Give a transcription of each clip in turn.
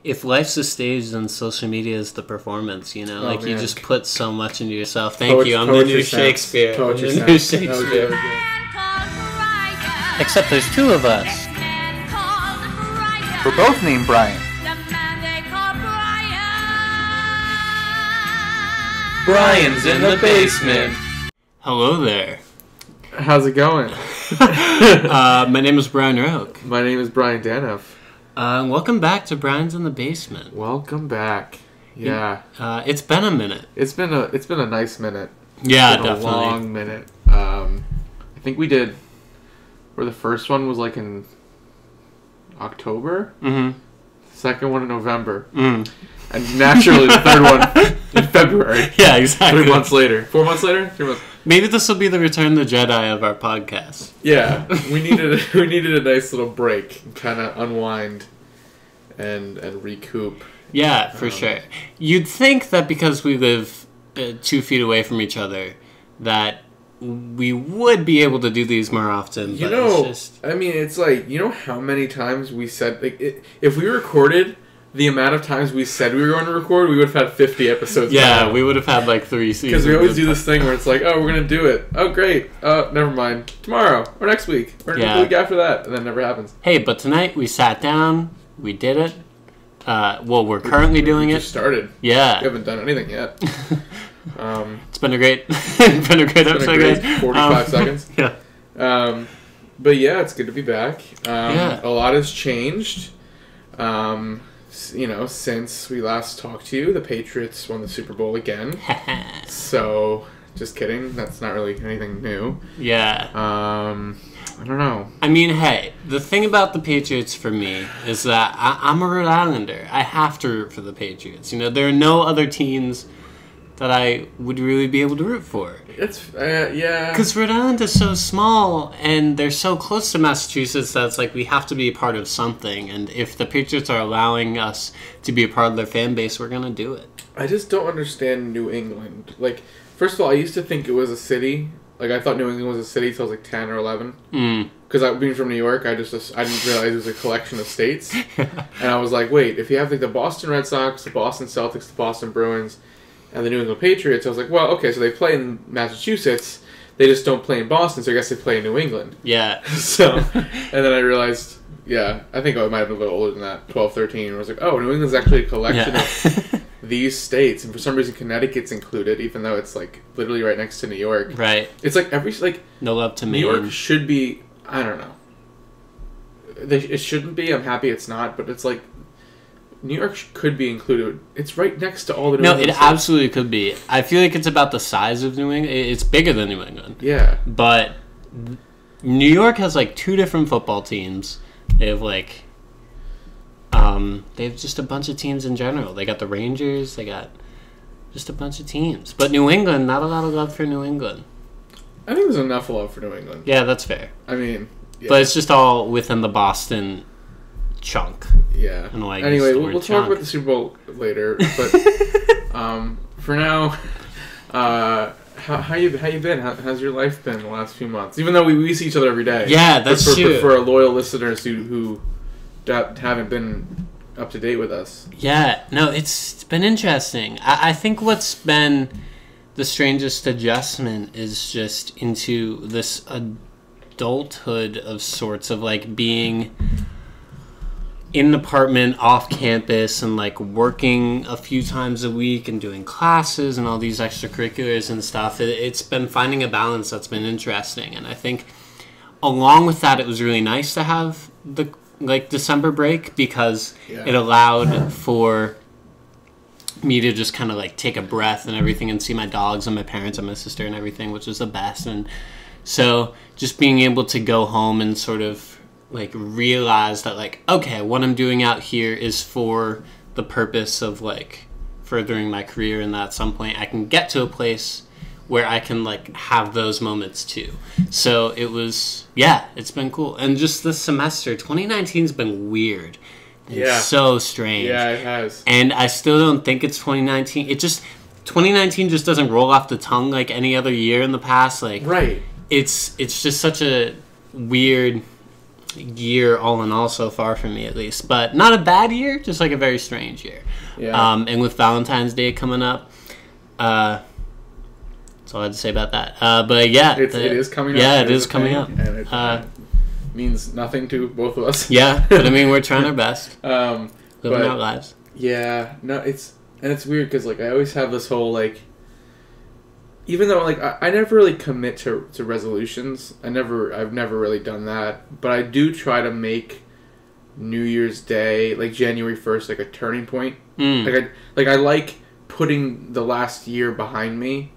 If life's a stage, then social media is the performance, you know? Oh, like, man. you just put so much into yourself. Thank you. I'm the new Shakespeare. Poetry I'm the new sounds. Shakespeare. That Except there's two of us. We're both named Brian. Brian's in the basement. Hello there. How's it going? My name is Brian Roke. My name is Brian Danoff. Welcome back to Brian's in the Basement. Welcome back. Yeah. It's been a minute. It's been a nice minute. Yeah, It's been definitely. a long minute. I think we did. Where the first one was like in October. Mm-hmm. Second one in November. Mm. And naturally, the third one in February. Yeah, exactly. 3 months later. 4 months later? 3 months. Maybe this will be the Return of the Jedi of our podcast. Yeah, we needed a nice little break, kind of unwind, and recoup. Yeah, for sure. You'd think that because we live 2 feet away from each other, that we would be able to do these more often. You but know, it's just... I mean, it's like, you know how many times we said, like, if we recorded the amount of times we said we were going to record, we would have had 50 episodes. Yeah, we would have had like 3 seasons. Because we always do this thing where it's like, oh, we're going to do it. Oh, great. Never mind. Tomorrow. Or next week. Or the week after that. And then it never happens. Hey, but tonight we sat down. We did it. We're currently doing it. We just started. Yeah. We haven't done anything yet. It's been a great episode, guys. 45 seconds. Yeah. But yeah, it's good to be back. Yeah. A lot has changed. You know, since we last talked to you, the Patriots won the Super Bowl again. So, just kidding. That's not really anything new. Yeah. I don't know. I mean, hey, the thing about the Patriots for me is that I'm a Rhode Islander. I have to root for the Patriots. You know, there are no other teams that I would really be able to root for. It's, yeah. Because Rhode Island is so small, and they're so close to Massachusetts that it's like we have to be a part of something. And if the Patriots are allowing us to be a part of their fan base, we're going to do it. I just don't understand New England. Like, first of all, I used to think it was a city. Like, I thought New England was a city until I was like 10 or 11. Because being from New York, I didn't realize it was a collection of states. And I was like, wait, if you have like the Boston Red Sox, the Boston Celtics, the Boston Bruins, and the New England Patriots, I was like, well, okay, so they play in Massachusetts, they just don't play in Boston, so I guess they play in New England. Yeah. So, and then I realized, yeah, I think I might have been a little older than that, 12, 13, and I was like, oh, New England's actually a collection of these states, and for some reason Connecticut's included, even though it's like literally right next to New York. Right. It's like every, like, no love to Maine. New York should be, I don't know. It shouldn't be, I'm happy it's not, but it's like, New York could be included. It's right next to all the New England states. Absolutely could be. I feel like it's about the size of New England. It's bigger than New England. Yeah. But New York has like 2 different football teams. They have like, they have just a bunch of teams in general. They got the Rangers. They got just a bunch of teams. But New England, not a lot of love for New England. I think there's enough love for New England. Yeah, that's fair. I mean, yeah. But it's just all within the Boston chunk. Yeah. Anyway, we'll talk about the Super Bowl later. But for now, how you been? How's your life been the last few months? Even though we see each other every day. Yeah, that's true. But for our loyal listeners who haven't been up to date with us. Yeah. No, it's been interesting. I think what's been the strangest adjustment is just into this adulthood of sorts of like being in an apartment off campus and like working a few times a week and doing classes and all these extracurriculars and stuff. It's been finding a balance that's been interesting. And I think along with that, it was really nice to have the like December break because it allowed for me to just kind of like take a breath and everything and see my dogs and my parents and my sister and everything, which was the best. And so just being able to go home and sort of like realize that like, okay, what I'm doing out here is for the purpose of like furthering my career, and that at some point I can get to a place where I can like have those moments too. So it was, it's been cool. And just this semester, 2019's been weird. It's so strange. Yeah, it has. And I still don't think it's 2019. 2019 just doesn't roll off the tongue like any other year in the past. Like, right. It's just such a weird year all in all so far for me, at least. But not a bad year, just like a very strange year. Yeah. And with Valentine's Day coming up, that's all I had to say about that. But yeah, it is coming up. Yeah, it is coming up. And it means nothing to both of us. Yeah, but I mean, we're trying our best. Living our lives. Yeah, no, it's weird because like I always have this whole like, even though like I never really commit to resolutions. I've never really done that, but I do try to make New Year's Day, like January 1st, like a turning point. I like putting the last year behind me,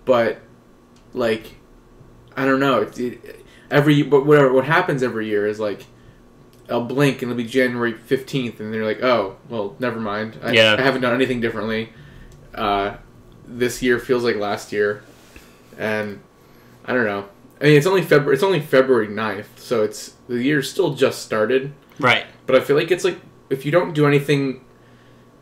but like I don't know. But what happens every year is like I'll blink and it'll be January 15th, and they're like, oh well, never mind. I haven't done anything differently. This year feels like last year, and I don't know. I mean, it's only February 9th, so the year's still just started. Right. But I feel like it's like if you don't do anything,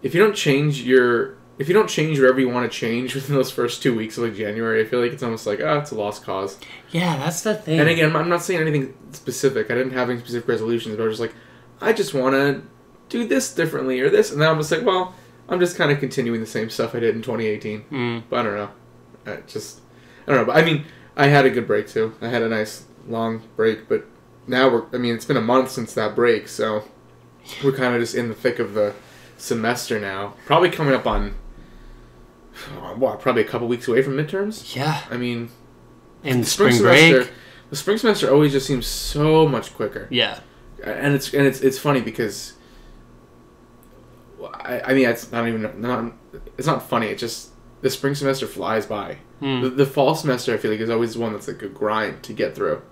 if you don't change wherever you want to change within those first 2 weeks of like January, I feel like it's almost like it's a lost cause. Yeah, that's the thing. And again, I'm not saying anything specific. I didn't have any specific resolutions, but I was just like, I just want to do this differently or this, and then I'm just like, well, I'm just kind of continuing the same stuff I did in 2018. But I don't know. I don't know. But I mean, I had a good break too. I had a nice long break, but now it's been a month since that break, so we're kind of just in the thick of the semester now. Probably coming up on, probably a couple weeks away from midterms? Yeah. I mean, and spring break. The spring semester always just seems so much quicker. Yeah. And it's funny because I mean, it's not funny. It's just the spring semester flies by. The fall semester, I feel like, is always one that's like a grind to get through.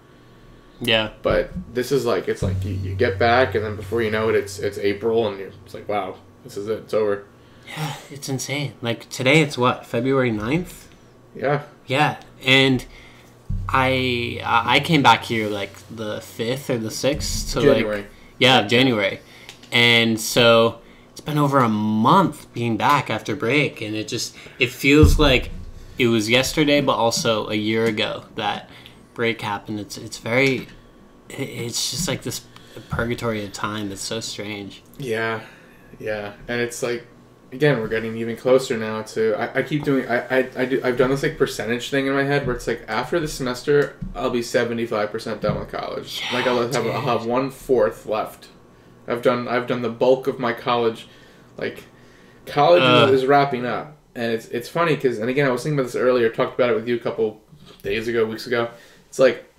Yeah. But this is like, it's like you get back, and then before you know it, it's April, and it's like, wow, this is it. It's over. Yeah, it's insane. Like today, it's what, February 9th? Yeah. Yeah, and I came back here like the 5th or the 6th. So January. January, and so it's been over a month being back after break, and it feels like it was yesterday, but also a year ago that break happened. It's just like this purgatory of time. It's so strange. Yeah, and it's like, again, we're getting even closer now to. I keep doing. I've done this like percentage thing in my head where it's like after the semester I'll be 75% done with college. Yeah, like I'll have 1/4 left. I've done the bulk of my college. Like college is wrapping up, and it's funny because, and again, I was thinking about this earlier. Talked about it with you a couple weeks ago. It's like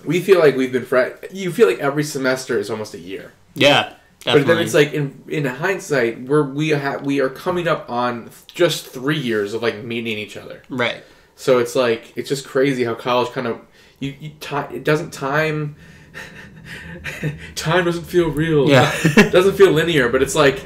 we feel like we've been you feel like every semester is almost a year. Yeah. Definitely. But then it's like in hindsight, we are coming up on just 3 years of like meeting each other. Right. So it's like it's just crazy how college kind of it doesn't time doesn't feel real. Yeah. It doesn't feel linear, but it's like,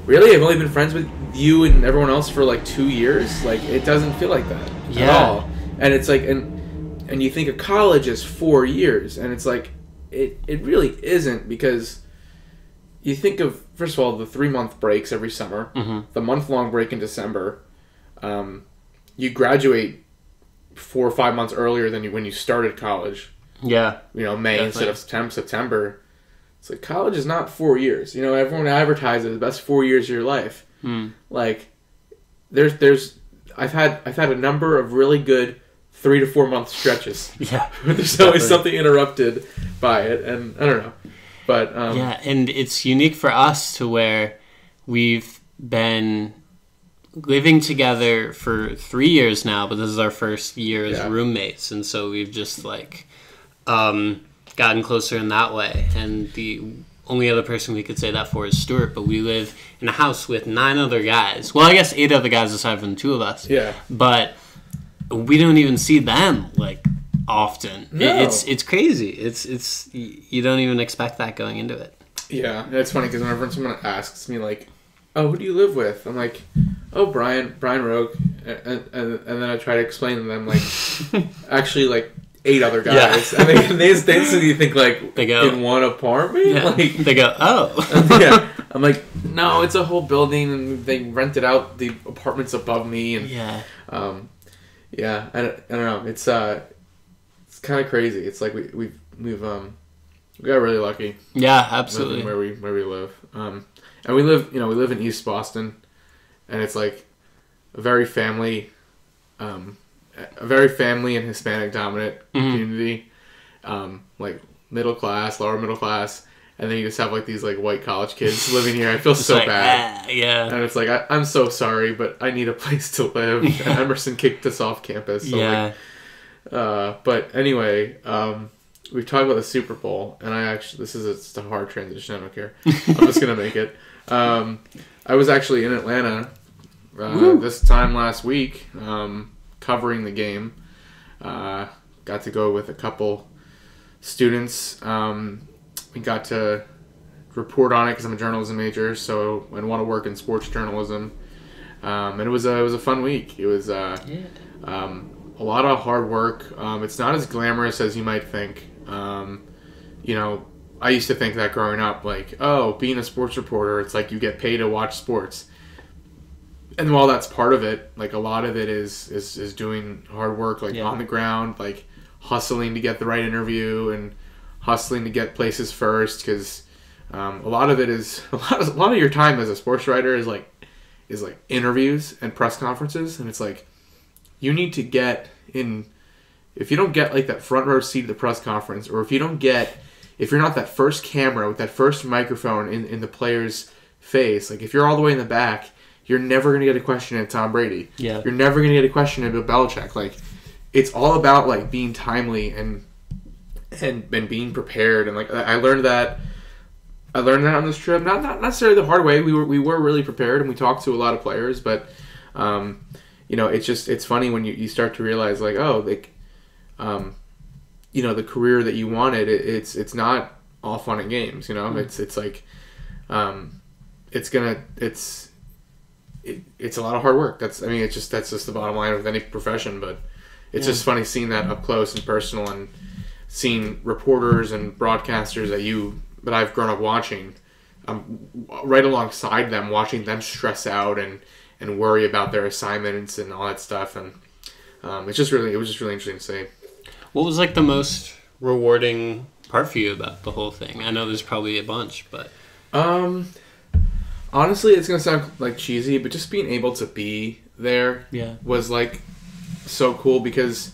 really, I've only been friends with you and everyone else for like 2 years. Like it doesn't feel like that at all. And it's like and you think of college as 4 years, and it's like it really isn't, because you think of, first of all, the 3-month breaks every summer, the month-long break in December. You graduate 4 or 5 months earlier than when you started college. Yeah. May definitely. Instead of September. It's like college is not 4 years. Everyone advertises the best 4 years of your life. Like, I've had a number of really good 3 to 4 month stretches. Yeah. There's always something interrupted by it, and I don't know. But and it's unique for us to where we've been living together for 3 years now, but this is our first year as roommates, and so we've just like gotten closer in that way. And the only other person we could say that for is Stuart, but we live in a house with 9 other guys. Well, I guess 8 other guys aside from the 2 of us. Yeah. But we don't even see them like often. No. It's crazy. It's you don't even expect that going into it. Yeah, it's funny because whenever someone asks me like, "Oh, who do you live with?" I'm like, "Oh, Brian Rogue," and then I try to explain to them like, actually like 8 other guys, and they instantly think like they go in one apartment. Yeah. Like they go, "Oh." Yeah. I'm like, no, it's a whole building, and they rented out the apartments above me, and I don't know. It's kind of crazy. It's like we've We got really lucky. Yeah, absolutely. Where we live. And we live in East Boston, and it's like a very family and Hispanic dominant community. Like middle class, lower middle class, and then you just have like these like white college kids living here. I feel so like, bad. Yeah. And it's like I'm so sorry, but I need a place to live. Yeah. And Emerson kicked us off campus. So yeah. But anyway, we've talked about the Super Bowl, and this is just a hard transition. I don't care. I'm just gonna make it. I was actually in Atlanta this time last week, covering the game. Got to go with a couple students. We got to report on it because I'm a journalism major, so I want to work in sports journalism. And it was a fun week. It was a lot of hard work. It's not as glamorous as you might think. I used to think that growing up, like, oh, being a sports reporter, it's like you get paid to watch sports. And while that's part of it, like a lot of it is doing hard work, like on the ground, like hustling to get the right interview and hustling to get places first. Because a lot of it is a lot of your time as a sports writer is like interviews and press conferences, and it's like you need to get in. If you don't get like that front row seat at the press conference, or if you're not that first camera with that first microphone in the player's face, like if you're all the way in the back, you're never going to get a question at Tom Brady. Yeah. You're never going to get a question at Bill Belichick. Like, it's all about like being timely and being prepared. And like I learned that on this trip. Not necessarily the hard way. We were really prepared, and we talked to a lot of players. But it's funny when you start to realize like, oh, like the career that you wanted, it's not all fun and games. It's like it's a lot of hard work. That's just the bottom line with any profession. But it's just funny seeing that up close and personal, and seeing reporters and broadcasters that I've grown up watching, right alongside them, watching them stress out and worry about their assignments and all that stuff. And it was just really interesting to see. What was like the most rewarding part for you about the whole thing? I know there's probably a bunch, but honestly, it's gonna sound like cheesy, but just being able to be there was like so cool, because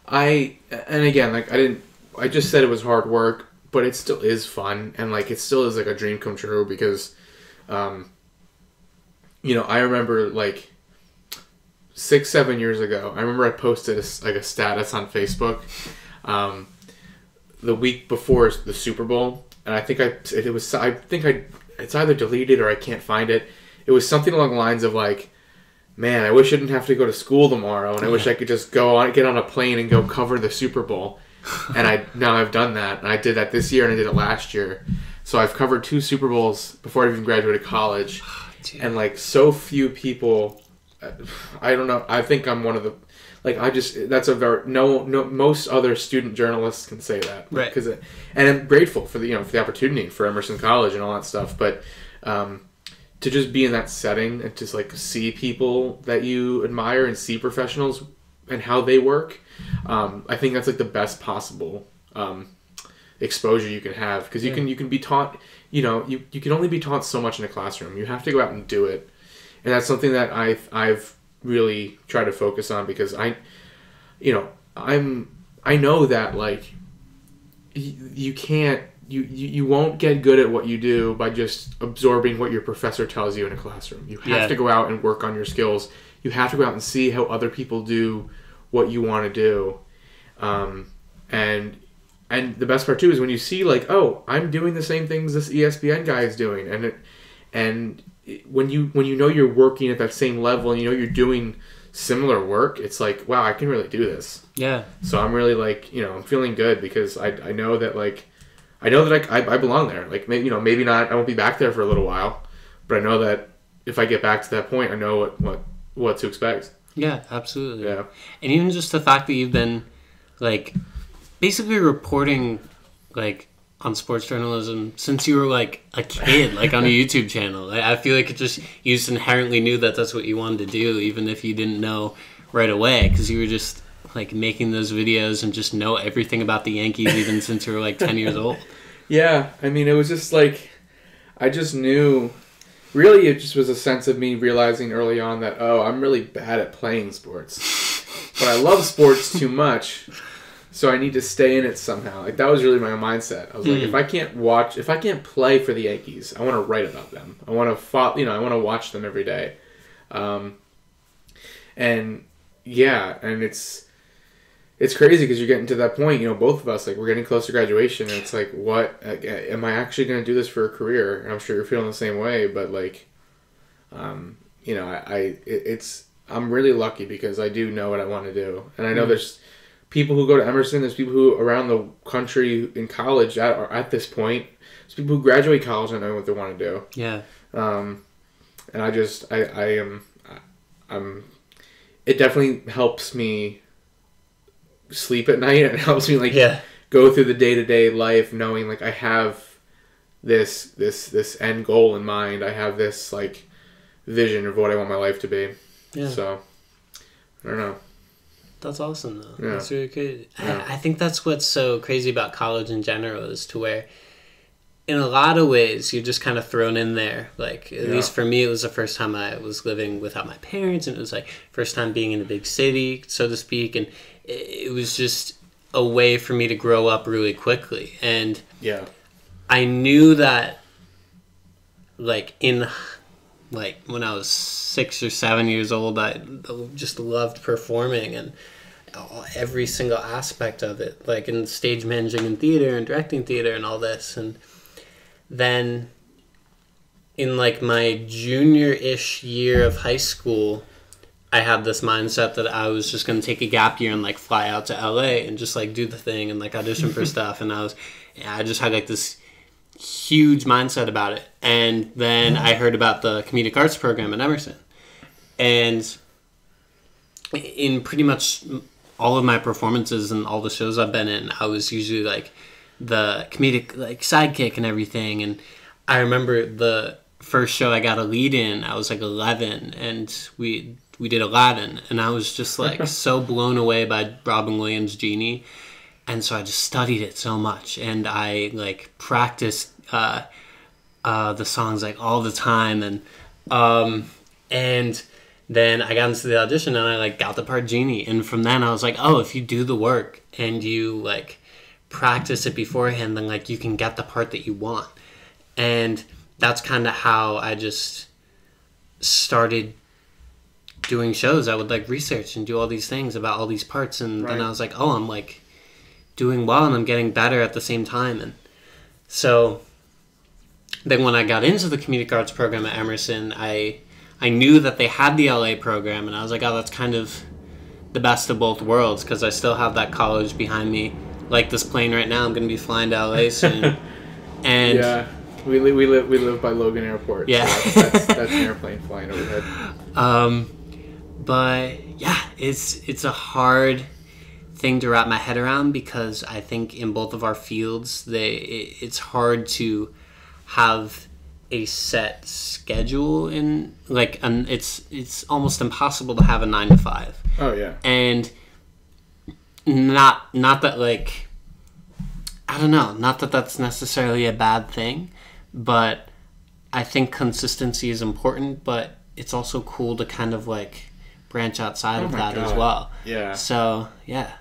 I just said it was hard work, but it still is fun, and like it still is like a dream come true, because I remember like 6-7 years ago, I remember I posted a status on Facebook the week before the Super Bowl, and I think it's either deleted or I can't find it. It was something along the lines of like, man, I wish I didn't have to go to school tomorrow, and I wish I could just get on a plane and go cover the Super Bowl. And I've done that, and I did that this year, and I did it last year. So I've covered 2 Super Bowls before I even graduated college, and like so few people. I don't know. I think I'm one of the, like, most other student journalists can say that, right? And I'm grateful for the opportunity for Emerson College and all that stuff, but to just be in that setting and just like see people that you admire and see professionals and how they work, I think that's like the best possible exposure you can have, because you can be taught, you can only be taught so much in a classroom. You have to go out and do it. And that's something that I've really tried to focus on, because I know that like you won't get good at what you do by just absorbing what your professor tells you in a classroom. You have to go out and work on your skills. You have to go out and see how other people do what you want to do. And the best part too is when you see like, oh, I'm doing the same things this ESPN guy is doing, and when you know you're working at that same level, and you're doing similar work, it's like, wow, I can really do this. Yeah. So I'm really like, I'm feeling good, because I know that like, I belong there. Like maybe not, I won't be back there for a little while, but I know that if I get back to that point, I know what to expect. Yeah, absolutely. Yeah. And even just the fact that you've been like basically reporting like on sports journalism since you were like a kid, like on a YouTube channel. I feel like you just inherently knew that that's what you wanted to do, even if you didn't know right away, because you were just like making those videos and just know everything about the Yankees even since you were like 10 years old. Yeah, I mean, it was just like, I just knew, really it just was a sense of me realizing early on that, oh, I'm really bad at playing sports. But I love sports too much, so I need to stay in it somehow. Like, that was really my mindset. I was like, if I can't play for the Yankees, I want to write about them. I want to I want to watch them every day. And yeah, and it's crazy because you're getting to that point, both of us, like, we're getting close to graduation, and it's like, what, am I actually going to do this for a career? And I'm sure you're feeling the same way, but like, I'm really lucky because I do know what I want to do. And I know there's people who go to Emerson, there's people who around the country in college at this point, there's people who graduate college and know what they want to do. Yeah. And it definitely helps me sleep at night, and it helps me go through the day-to-day life knowing like I have this end goal in mind. I have this like vision of what I want my life to be. Yeah. So I don't know. That's awesome though. Yeah. That's really good. Yeah. I think that's what's so crazy about college in general, is to where in a lot of ways you're just kind of thrown in there. Like, at least for me, it was the first time I was living without my parents, and it was like first time being in a big city, so to speak, and it was just a way for me to grow up really quickly. And I knew that like when I was 6 or 7 years old, I just loved performing and every single aspect of it, like in stage managing in theater and directing theater and all this. And then in like my junior-ish year of high school, I had this mindset that I was just going to take a gap year and like fly out to LA and just like do the thing and like audition for stuff. And I just had like this huge mindset about it. And then I heard about the comedic arts program at Emerson, and in pretty much all of my performances and all the shows I've been in, I was usually like the comedic like sidekick and everything. And I remember the first show I got a lead in, I was like 11, and we did Aladdin, and I was just like so blown away by Robin Williams' Genie. And so I just studied it so much, and I like practiced the songs like all the time, and then I got into the audition and I like got the part Genie, and from then I was like, oh, if you do the work and you like practice it beforehand, then like you can get the part that you want. And that's kind of how I just started doing shows. I would like research and do all these things about all these parts, and then I was like, oh, I'm like doing well and I'm getting better at the same time. And so then when I got into the comedic arts program at Emerson, I knew that they had the LA program, and I was like, oh, that's kind of the best of both worlds, because I still have that college behind me. Like this plane right now, I'm going to be flying to LA soon. And yeah, we live by Logan Airport. Yeah. So that's an airplane flying overhead. But yeah, it's a hard thing to wrap my head around, because I think in both of our fields, it's hard to have a set schedule in like, and it's almost impossible to have a 9 to 5. Oh yeah. And not that like, I don't know, not that that's necessarily a bad thing, but I think consistency is important, but it's also cool to kind of like branch outside of that as well. Yeah. So yeah.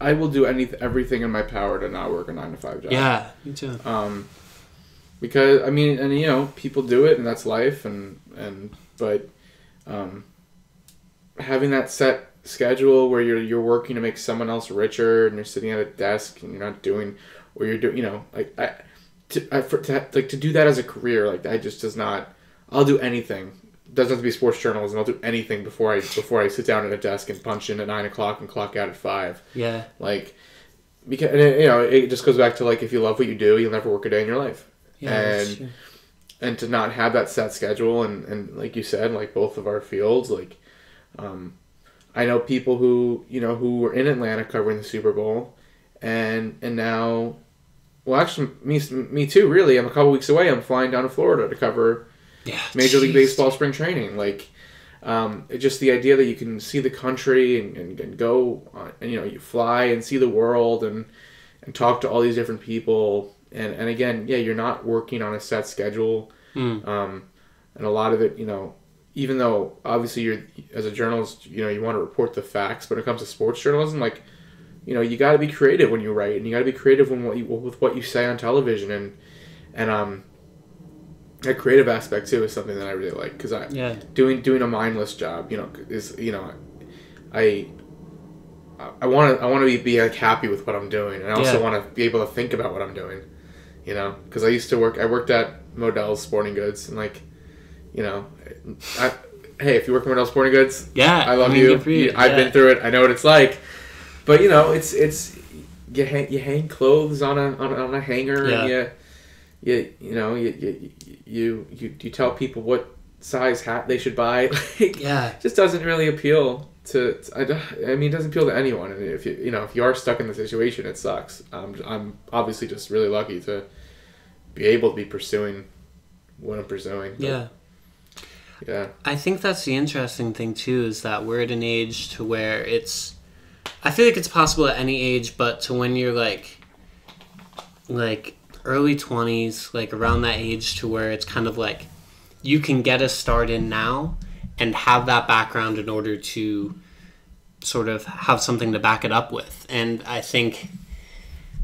I will do everything in my power to not work a 9 to 5 job. Yeah, me too. Because I mean, and people do it, and that's life, but having that set schedule where you're working to make someone else richer, and you're sitting at a desk and you're not doing, or you're doing, to do that as a career, like that just does not. I'll do anything. It doesn't have to be sports journalism. I'll do anything before I sit down at a desk and punch in at 9 o'clock and clock out at 5. Yeah. Like, because it just goes back to like, if you love what you do, you'll never work a day in your life. Yeah, and to not have that set schedule, and like you said, like both of our fields, like I know people who were in Atlanta covering the Super Bowl, and now, well, actually me too, really. I'm a couple weeks away. I'm flying down to Florida to cover Major League Baseball spring training. Like, just the idea that you can see the country and go, and you fly and see the world, and and talk to all these different people. And again, yeah, you're not working on a set schedule. And a lot of it, you know, even though obviously you're, as a journalist, you know, you want to report the facts, but when it comes to sports journalism, like, you know, you got to be creative when you write, and you got to be creative with what you say on television, and that creative aspect too is something that I really like, because doing a mindless job, you know, is, you know, I want to be like happy with what I'm doing, and I also want to be able to think about what I'm doing, you know, because I worked at Modell's Sporting Goods, and like, you know, hey, if you work at Modell's Sporting Goods, I love you. I've been through it. I know what it's like. But you know, it's you hang clothes on a hanger, and you tell people what size hat they should buy. It just doesn't really appeal to. I mean, it doesn't appeal to anyone. And if you are stuck in the situation, it sucks. I'm obviously just really lucky to be able to be pursuing what I'm pursuing. But, yeah. I think that's the interesting thing too, is that we're at an age to where I feel like it's possible at any age, but to when you're like early 20s, like around that age, to where it's kind of like you can get a start in now and have that background in order to sort of have something to back it up with. And I think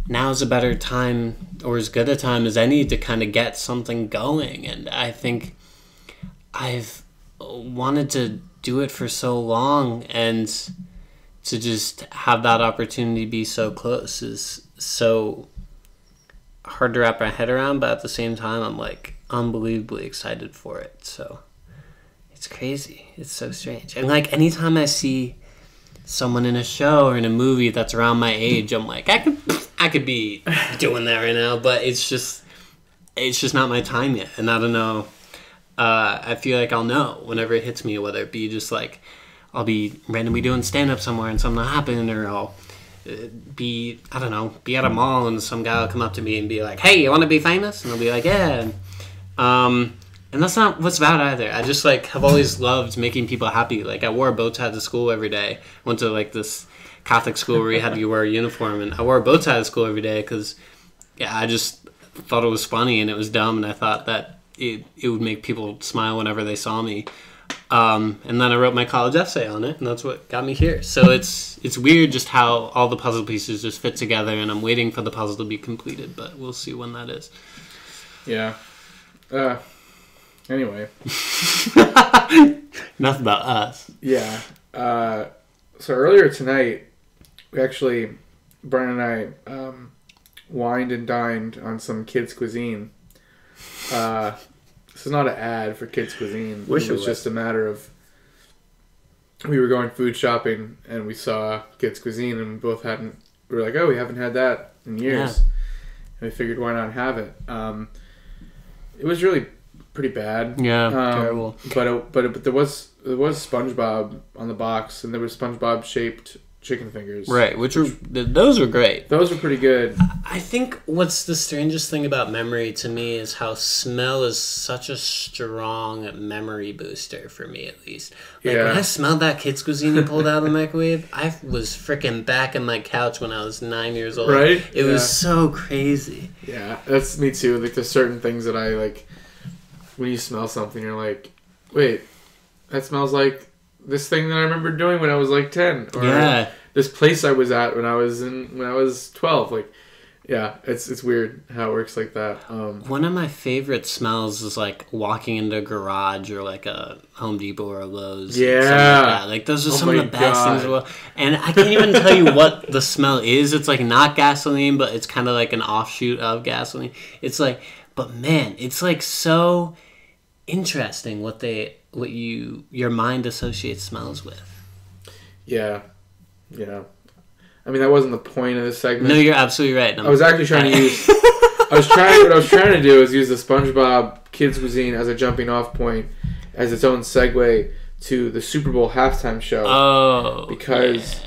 now is a better time, or as good a time as any, to kind of get something going. And I think I've wanted to do it for so long, and to just have that opportunity be so close is so hard to wrap my head around, but at the same time, I'm like unbelievably excited for it. So it's crazy. It's so strange. And like anytime I see someone in a show or in a movie that's around my age, I'm like, I could be doing that right now, but it's just not my time yet. And I don't know. I feel like I'll know whenever it hits me, whether it be just like I'll be randomly doing stand-up somewhere and something will happen, or I'll be at a mall and some guy will come up to me and be like, hey, you want to be famous? And I'll be like, yeah. And that's not what's bad either. I just like have always loved making people happy. Like I wore a bow tie to school every day. I went to like this Catholic school where you had to wear a uniform, and I wore a bow tie to school every day because I just thought it was funny and it was dumb, and I thought that it would make people smile whenever they saw me. And then I wrote my college essay on it, and that's what got me here. So it's weird just how all the puzzle pieces just fit together, and I'm waiting for the puzzle to be completed, but we'll see when that is. Yeah. Anyway. Enough about us. Yeah. So earlier tonight, we actually, Brian and I, wined and dined on some kids' cuisine. This is not an ad for kids' cuisine. It was just a matter of, we were going food shopping and we saw kids' cuisine, and we were like, oh, we haven't had that in years. And we figured, why not have it? It was really pretty bad. Yeah, terrible. But there was SpongeBob on the box, and there was SpongeBob shaped chicken fingers. Right, those were great. Those were pretty good. I think what's the strangest thing about memory to me is how smell is such a strong memory booster for me, at least. Like when I smelled that kids' cuisine you pulled out of the microwave, I was freaking back in my couch when I was 9 years old. Right? It was so crazy. Yeah, that's me too. Like there's certain things that I like. When you smell something, you're like, wait, that smells like this thing that I remember doing when I was like 10, or this place I was at when I was 12. Like, yeah, it's weird how it works like that. One of my favorite smells is like walking into a garage or like a Home Depot or a Lowe's. Yeah, like those are some of the best things. And I can't even tell you what the smell is. It's like not gasoline, but it's kind of like an offshoot of gasoline. It's like, but man, it's like so interesting what your mind associates smells with. Yeah. I mean, that wasn't the point of this segment. No, you're absolutely right. I was actually trying to use. what I was trying to do is use the SpongeBob kids' cuisine as a jumping off point, as its own segue to the Super Bowl halftime show. Oh, because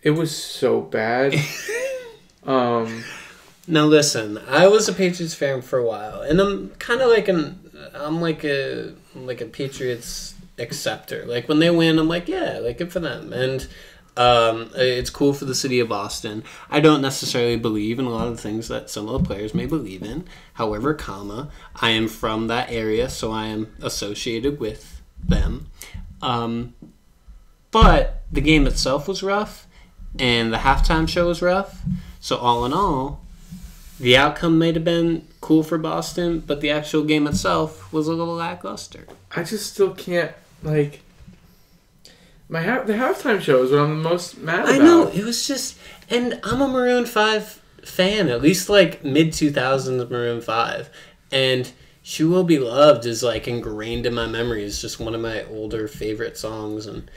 it was so bad. Now listen, I was a Patriots fan for a while, and I'm kind of like a Patriots acceptor. Like when they win, I'm like, yeah, like good for them. And It's cool for the city of Boston. I don't necessarily believe in a lot of the things that some of the players may believe in. However, I am from that area, so I am associated with them. But the game itself was rough, and the halftime show was rough. So all in all, the outcome might have been cool for Boston, but the actual game itself was a little lackluster. I just still can't, like... the halftime show is what I'm the most mad about. I know, it was just... And I'm a Maroon 5 fan, at least, like, mid-2000s Maroon 5. And She Will Be Loved is, like, ingrained in my memory. It's just one of my older favorite songs. And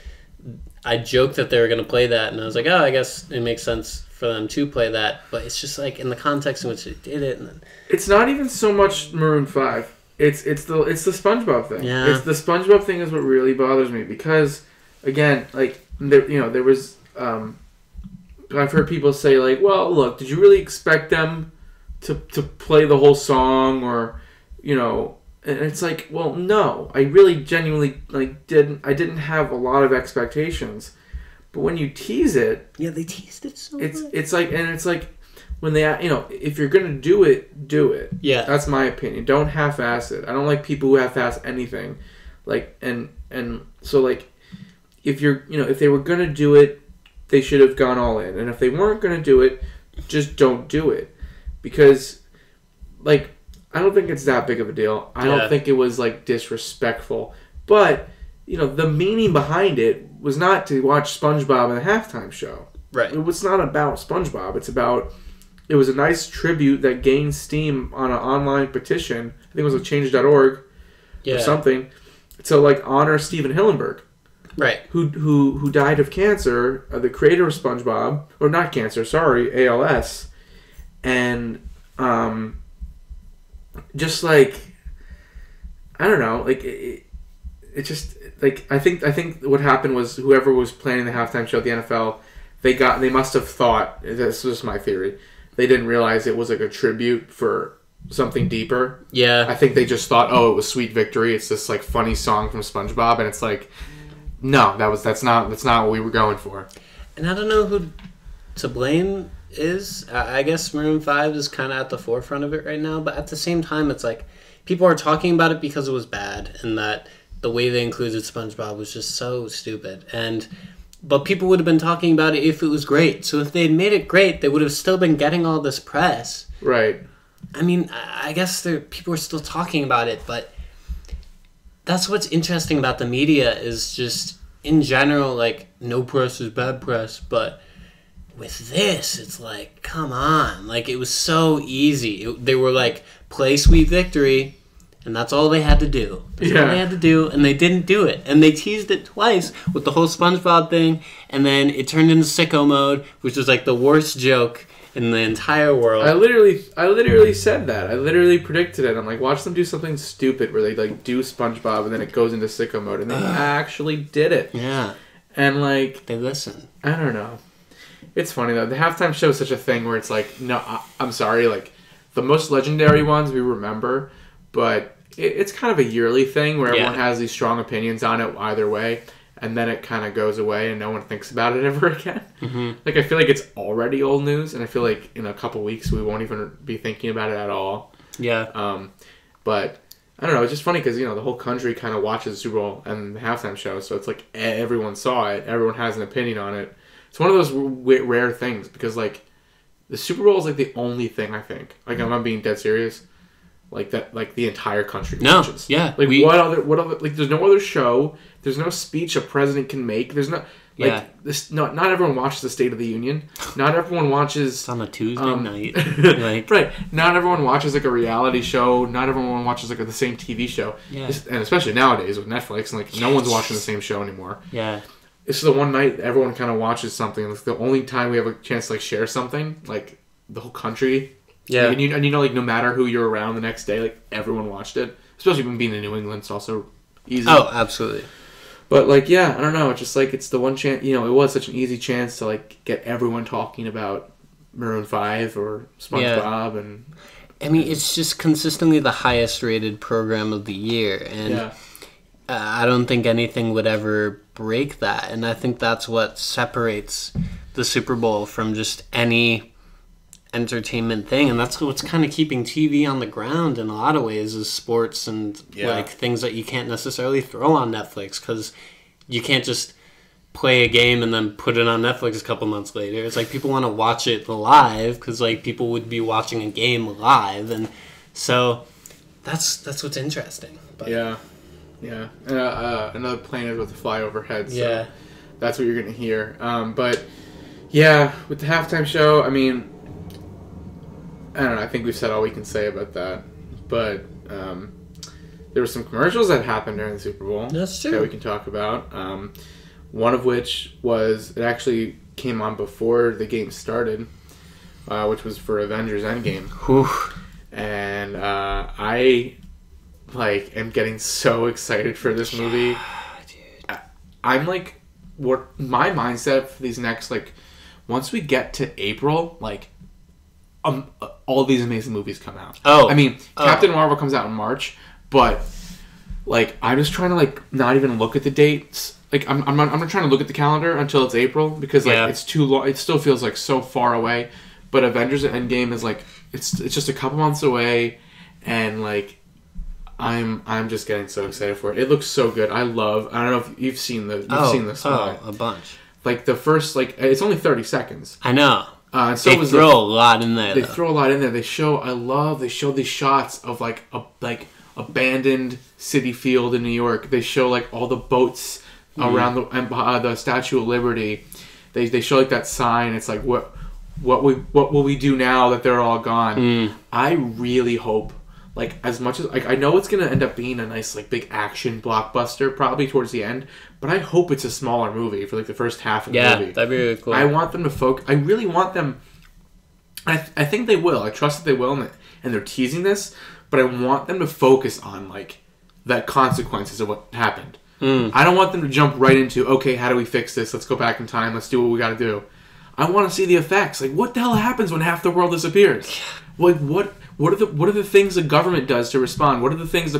I joked that they were going to play that, and I was like, oh, I guess it makes sense for them to play that. But it's just, like, in the context in which they did it. And then... It's not even so much Maroon 5. It's the SpongeBob thing. Yeah. It's the SpongeBob thing is what really bothers me, because... Again, like, there was, I've heard people say, like, well, look, did you really expect them to play the whole song, or, and it's like, well, no, I really genuinely, like, I didn't have a lot of expectations, but when you tease it... Yeah, they teased it so much. It's like, when they, if you're gonna do it, do it. Yeah. That's my opinion. Don't half-ass it. I don't like people who half-ass anything. Like, and so, like, if if they were going to do it, they should have gone all in. And if they weren't going to do it, just don't do it. Because, like, I don't think it's that big of a deal. I don't think it was, like, disrespectful. But, the meaning behind it was not to watch SpongeBob in the halftime show. Right. It was not about SpongeBob. It was a nice tribute that gained steam on an online petition. I think it was with change.org or something. To, like, honor Steven Hillenburg. Right. Who died of cancer, the creator of SpongeBob, or not cancer, sorry, ALS. And just like, I don't know, like it just, like, I think what happened was whoever was planning the halftime show at the NFL, they must have thought, this was my theory, they didn't realize it was like a tribute for something deeper. Yeah. I think they just thought, oh, it was Sweet Victory, it's this like funny song from SpongeBob, and it's like, no, that's not what we were going for. And I don't know who to blame is. I guess Maroon 5 is kind of at the forefront of it right now, but at the same time, it's like people are talking about it because it was bad, and that the way they included SpongeBob was just so stupid. But people would have been talking about it if it was great. So if they had made it great, they would have still been getting all this press. Right. I mean, I guess people are still talking about it, but that's what's interesting about the media is just, in general, like, no press is bad press, but with this, it's like, come on. Like, it was so easy. They were like, play Sweet Victory, and that's all they had to do. That's all they had to do, and they didn't do it. And they teased it twice with the whole SpongeBob thing, and then it turned into Sicko Mode, which was like the worst joke in the entire world. I literally said that. I literally predicted it. I'm like, watch them do something stupid where they like do SpongeBob and then it goes into Sicko Mode, and they actually did it. Yeah. And like, they listen. I don't know. It's funny though. The halftime show is such a thing where it's like, no, I'm sorry, like the most legendary ones we remember, but it's kind of a yearly thing where everyone has these strong opinions on it either way. And then it kind of goes away and no one thinks about it ever again. Mm-hmm. Like, I feel like it's already old news, and I feel like in a couple weeks we won't even be thinking about it at all. Yeah. But, I don't know, it's just funny because, the whole country kind of watches the Super Bowl and the halftime show, so it's like everyone saw it, everyone has an opinion on it. It's one of those rare things because, like, the Super Bowl is, like, the only thing, I think. Like, I'm not being dead serious. Like, that, like, the entire country watches. Yeah. Like, what other, like, there's no other show. There's no speech a president can make. There's no, like, not everyone watches the State of the Union. Not everyone watches... It's on a Tuesday night. Like, right. Not everyone watches, like, a reality show. Not everyone watches, like, the same TV show. Yeah. And especially nowadays with Netflix, and, like, no one's watching the same show anymore. Yeah. It's the one night everyone kind of watches something. It's the only time we have a chance to, like, share something. Like, the whole country... Yeah. And like, no matter who you're around the next day, like, everyone watched it. Especially when being in New England, it's also easy. Oh, absolutely. But, like, yeah, I don't know. It's just, like, it's the one chance, it was such an easy chance to, like, get everyone talking about Maroon 5 or SpongeBob and... I mean, it's just consistently the highest rated program of the year. And I don't think anything would ever break that. And I think that's what separates the Super Bowl from just any entertainment thing. And that's what's kind of keeping TV on the ground in a lot of ways, is sports and like things that you can't necessarily throw on Netflix, because you can't just play a game and then put it on Netflix a couple months later. It's like people want to watch it live, because like people would be watching a game live, and so that's what's interesting. But, yeah. Another plane is about to fly overhead. So that's what you're gonna hear. But yeah, with the halftime show, I mean, I don't know. I think we've said all we can say about that. But there were some commercials that happened during the Super Bowl. That's true. That we can talk about. One of which was, it actually came on before the game started, which was for Avengers Endgame. Whew. And I am getting so excited for this movie. Dude. I'm like, what my mindset for these next, like, once we get to April, like, all these amazing movies come out. I mean, Captain Marvel comes out in March, but like, I'm just trying to like not even look at the dates. Like, I'm not trying to look at the calendar until it's April, because like it's too long. It still feels like so far away. But Avengers Endgame is like, it's just a couple months away, and like I'm just getting so excited for it. It looks so good. I don't know if you've seen this. A bunch. Like the first, like, it's only 30 seconds. I know. So they throw a lot in there. They throw a lot in there. They show these shots of like abandoned city field in New York. They show like all the boats around the Statue of Liberty. They show like that sign. It's like, what will we do now that they're all gone? I really hope, like, as much as like, I know it's gonna end up being a nice like big action blockbuster probably towards the end, but I hope it's a smaller movie for like the first half of the movie. Yeah, that'd be really cool. I want them to focus. I really want them. I think they will. I trust that they will, and they're teasing this, but I want them to focus on like the consequences of what happened. I don't want them to jump right into, okay, how do we fix this? Let's go back in time. Let's do what we got to do. I want to see the effects. Like, what the hell happens when half the world disappears? Like, what are the things the government does to respond? What are the things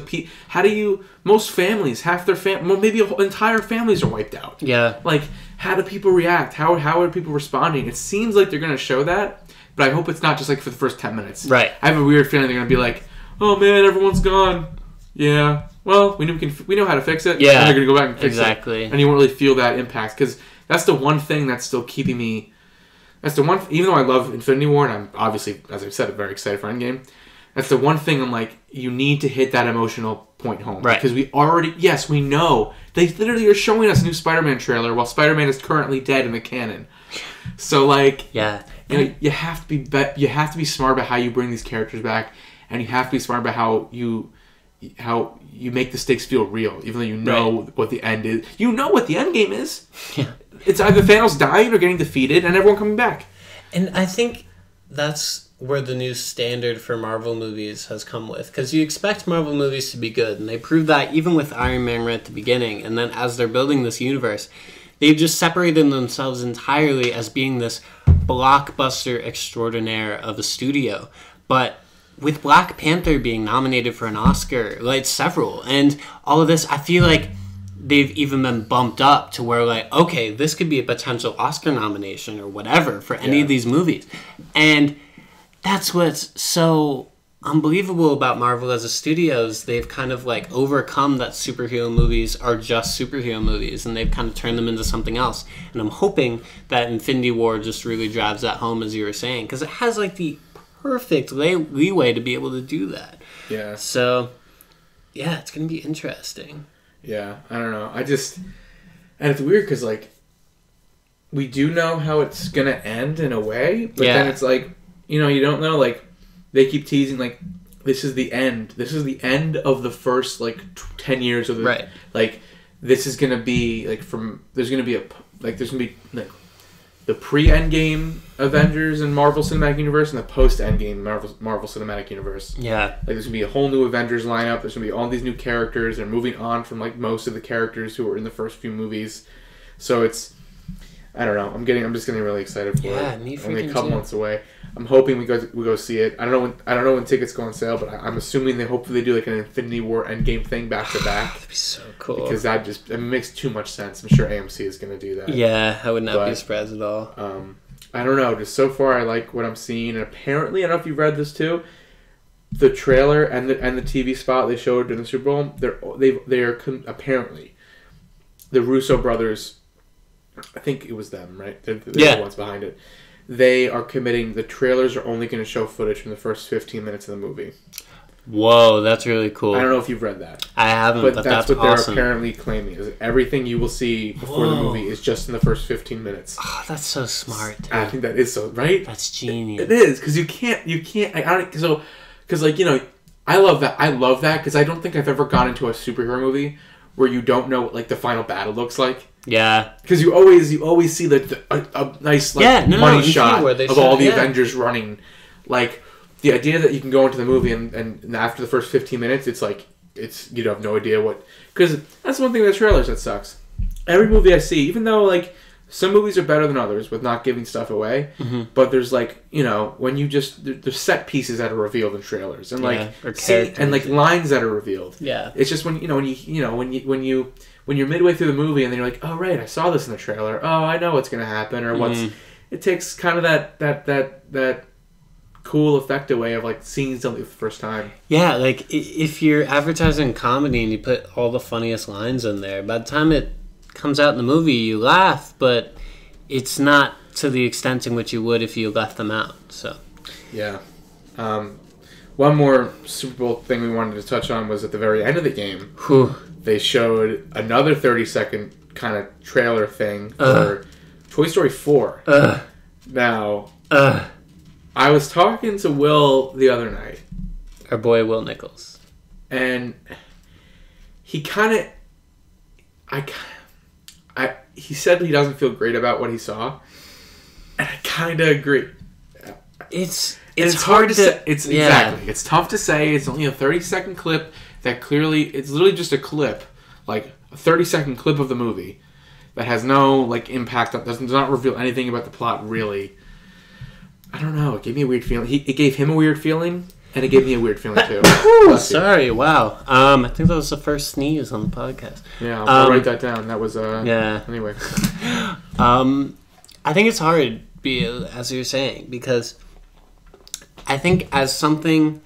how do you, most families, half their maybe entire families are wiped out. Yeah. Like, how do people react? How are people responding? It seems like they're going to show that, but I hope it's not just like for the first 10 minutes. Right. I have a weird feeling they're going to be like, oh man, everyone's gone. Yeah. Well, we know how to fix it. Yeah. And they're going to go back and fix it. And you won't really feel that impact, because that's the one thing that's still keeping me. That's the one. Even though I love Infinity War, and I'm obviously, as I've said, very excited for Endgame. That's the one thing I'm like, you need to hit that emotional point home. Right. Because we know. They literally are showing us a new Spider-Man trailer while Spider-Man is currently dead in the canon. So, like, you know, you have to be smart about how you bring these characters back, and you have to be smart about how you make the stakes feel real, even though you know what the end is. You know what the end game is. Yeah. It's either Thanos dying or getting defeated and everyone coming back. And I think that's where the new standard for Marvel movies has come with. Because you expect Marvel movies to be good, and they proved that even with Iron Man right at the beginning. And then as they're building this universe, they've just separated themselves entirely as being this blockbuster extraordinaire of a studio. But with Black Panther being nominated for an Oscar, like several, and all of this, I feel like they've even been bumped up to where, like, okay, this could be a potential Oscar nomination or whatever for any of these movies. And that's what's so unbelievable about Marvel as a studio, is they've kind of like overcome that superhero movies are just superhero movies, and they've kind of turned them into something else. And I'm hoping that Infinity War just really drives that home, as you were saying, because it has like the perfect leeway to be able to do that. Yeah. So, yeah, it's going to be interesting. Yeah, I don't know. And it's weird because, like, we do know how it's going to end in a way, but then it's like, you know, you don't know, like, they keep teasing, like, this is the end. This is the end of the first, like, 10 years of the... Right. Like, this is going to be, like, there's going to be, like, the pre-Endgame Avengers and Marvel Cinematic Universe and the post-Endgame Marvel Cinematic Universe. Yeah. Like, there's going to be a whole new Avengers lineup. There's going to be all these new characters. They're moving on from, like, most of the characters who were in the first few movies. So it's... I don't know. I'm just getting really excited for it. Yeah, me freaking Only a couple too. months away. I'm hoping we go see it. I don't know when tickets go on sale, but I'm assuming they hopefully do like an Infinity War Endgame thing back to back. That'd be so cool. Because it makes too much sense. I'm sure AMC is going to do that. Yeah, I would not be surprised at all. I don't know. Just so far, I like what I'm seeing. And apparently, I don't know if you've read this too. The trailer and the TV spot they showed during the Super Bowl, they are apparently the Russo brothers. I think it was them, right? They're the ones behind it. They are committing. The trailers are only going to show footage from the first 15 minutes of the movie. Whoa, that's really cool. I don't know if you've read that. I haven't, but that's what awesome. They're apparently claiming. Is everything you will see before the movie is just in the first 15 minutes. Oh, that's so smart. Dude. I think that is so right. That's genius. It is because you can't. Because I love that. I love that because I don't think I've ever gone into a superhero movie where you don't know what like the final battle looks like. Yeah, because you always see a nice money shot of all the Avengers running. Like the idea that you can go into the movie and after the first 15 minutes, you have no idea what. Because that's one thing with trailers that sucks. Every movie I see, even though like some movies are better than others with not giving stuff away, but there's like when you there's set pieces that are revealed in trailers and like lines that are revealed. Yeah, it's just when you're midway through the movie and then you're like, oh right, I saw this in the trailer. Oh, I know what's gonna happen or what's. It takes kind of that cool effect away of like seeing something for the first time. Yeah, like if you're advertising comedy and you put all the funniest lines in there, by the time it comes out in the movie, you laugh, but it's not to the extent in which you would if you left them out. So, yeah. One more Super Bowl thing we wanted to touch on was at the very end of the game. They showed another 30-second kind of trailer thing for Toy Story 4. Now, I was talking to Will the other night. Our boy Will Nichols. And he kind of... he said he doesn't feel great about what he saw, and I kind of agree. It's hard to say. Exactly. It's tough to say. It's only a 30-second clip that clearly it's literally just a clip, like a 30-second clip of the movie that has no like impact. Does not reveal anything about the plot really. I don't know. It gave me a weird feeling. It gave him a weird feeling. And it gave me a weird feeling too. Sorry, wow. I think that was the first sneeze on the podcast. Yeah, I'll write that down. That was Anyway, I think it's hard, as you're saying, because I think as something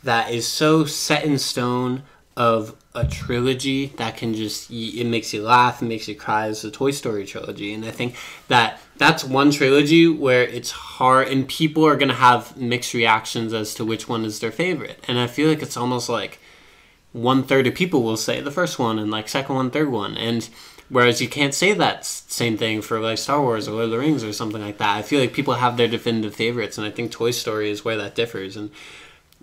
that is so set in stone of a trilogy that can it makes you laugh and makes you cry is the Toy Story trilogy, and I think that's one trilogy where it's hard and people are going to have mixed reactions as to which one is their favorite, and I feel like it's almost like 1/3 of people will say the first one and like second one, third one, and whereas you can't say that same thing for like Star Wars or Lord of the Rings or something like that. I feel like people have their definitive favorites, and I think Toy Story is where that differs. And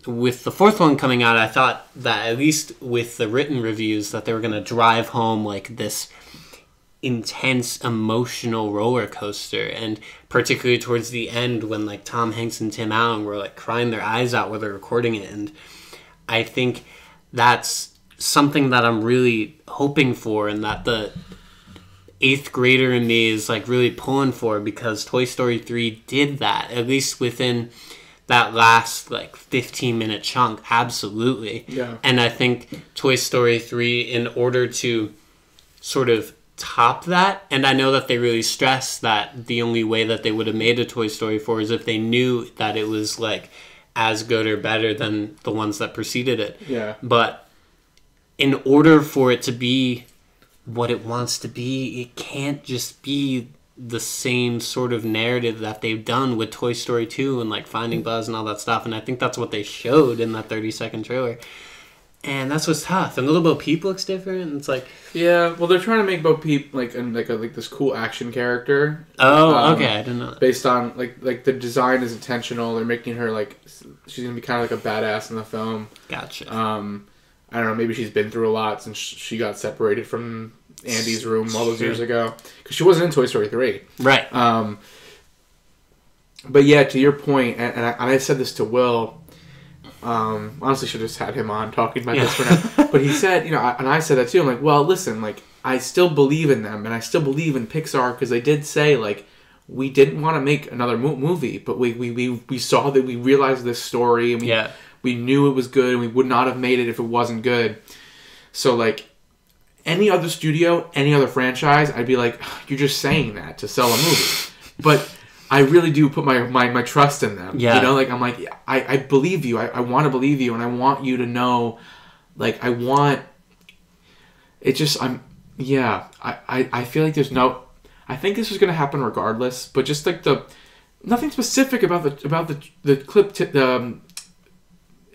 with the fourth one coming out, I thought that at least with the written reviews that they were going to drive home like this intense emotional roller coaster, and particularly towards the end when like Tom Hanks and Tim Allen were like crying their eyes out while they're recording it. And I think that's something that I'm really hoping for, and that the 8th grader in me is like really pulling for, because Toy Story 3 did that, at least within that last like 15-minute chunk. Absolutely. Yeah. And I think Toy Story 3, in order to sort of top that, and I know that they really stress that the only way that they would have made a Toy Story 4 is if they knew that it was like as good or better than the ones that preceded it. Yeah. But in order for it to be what it wants to be, it can't just be the same sort of narrative that they've done with Toy Story 2 and like Finding Buzz and all that stuff. And I think that's what they showed in that 30-second trailer. And that's what's tough. And Little Bo Peep looks different. It's like, yeah, well, they're trying to make Bo Peep like this cool action character. Oh, okay, I didn't know that. Based on like the design is intentional. They're making her like she's gonna be kind of like a badass in the film. Gotcha. I don't know. Maybe she's been through a lot since she got separated from Andy's room all those years ago, because she wasn't in Toy Story 3. Right. But yeah, to your point, and I said this to Will, Honestly, should have just had him on talking about this for now. But he said, and I said that too. I'm like, well, listen, like, I still believe in them, and I still believe in Pixar, because they did say, like, we didn't want to make another movie, but we saw that, we realized this story, and we knew it was good, and we would not have made it if it wasn't good. So, like, any other studio, any other franchise, I'd be like, you're just saying that to sell a movie. But I really do put my trust in them. Yeah. Like, I'm like, I believe you. I want to believe you, and I want you to know, like, I feel like there's no... I think this was going to happen regardless, but just, like, nothing specific about the clip...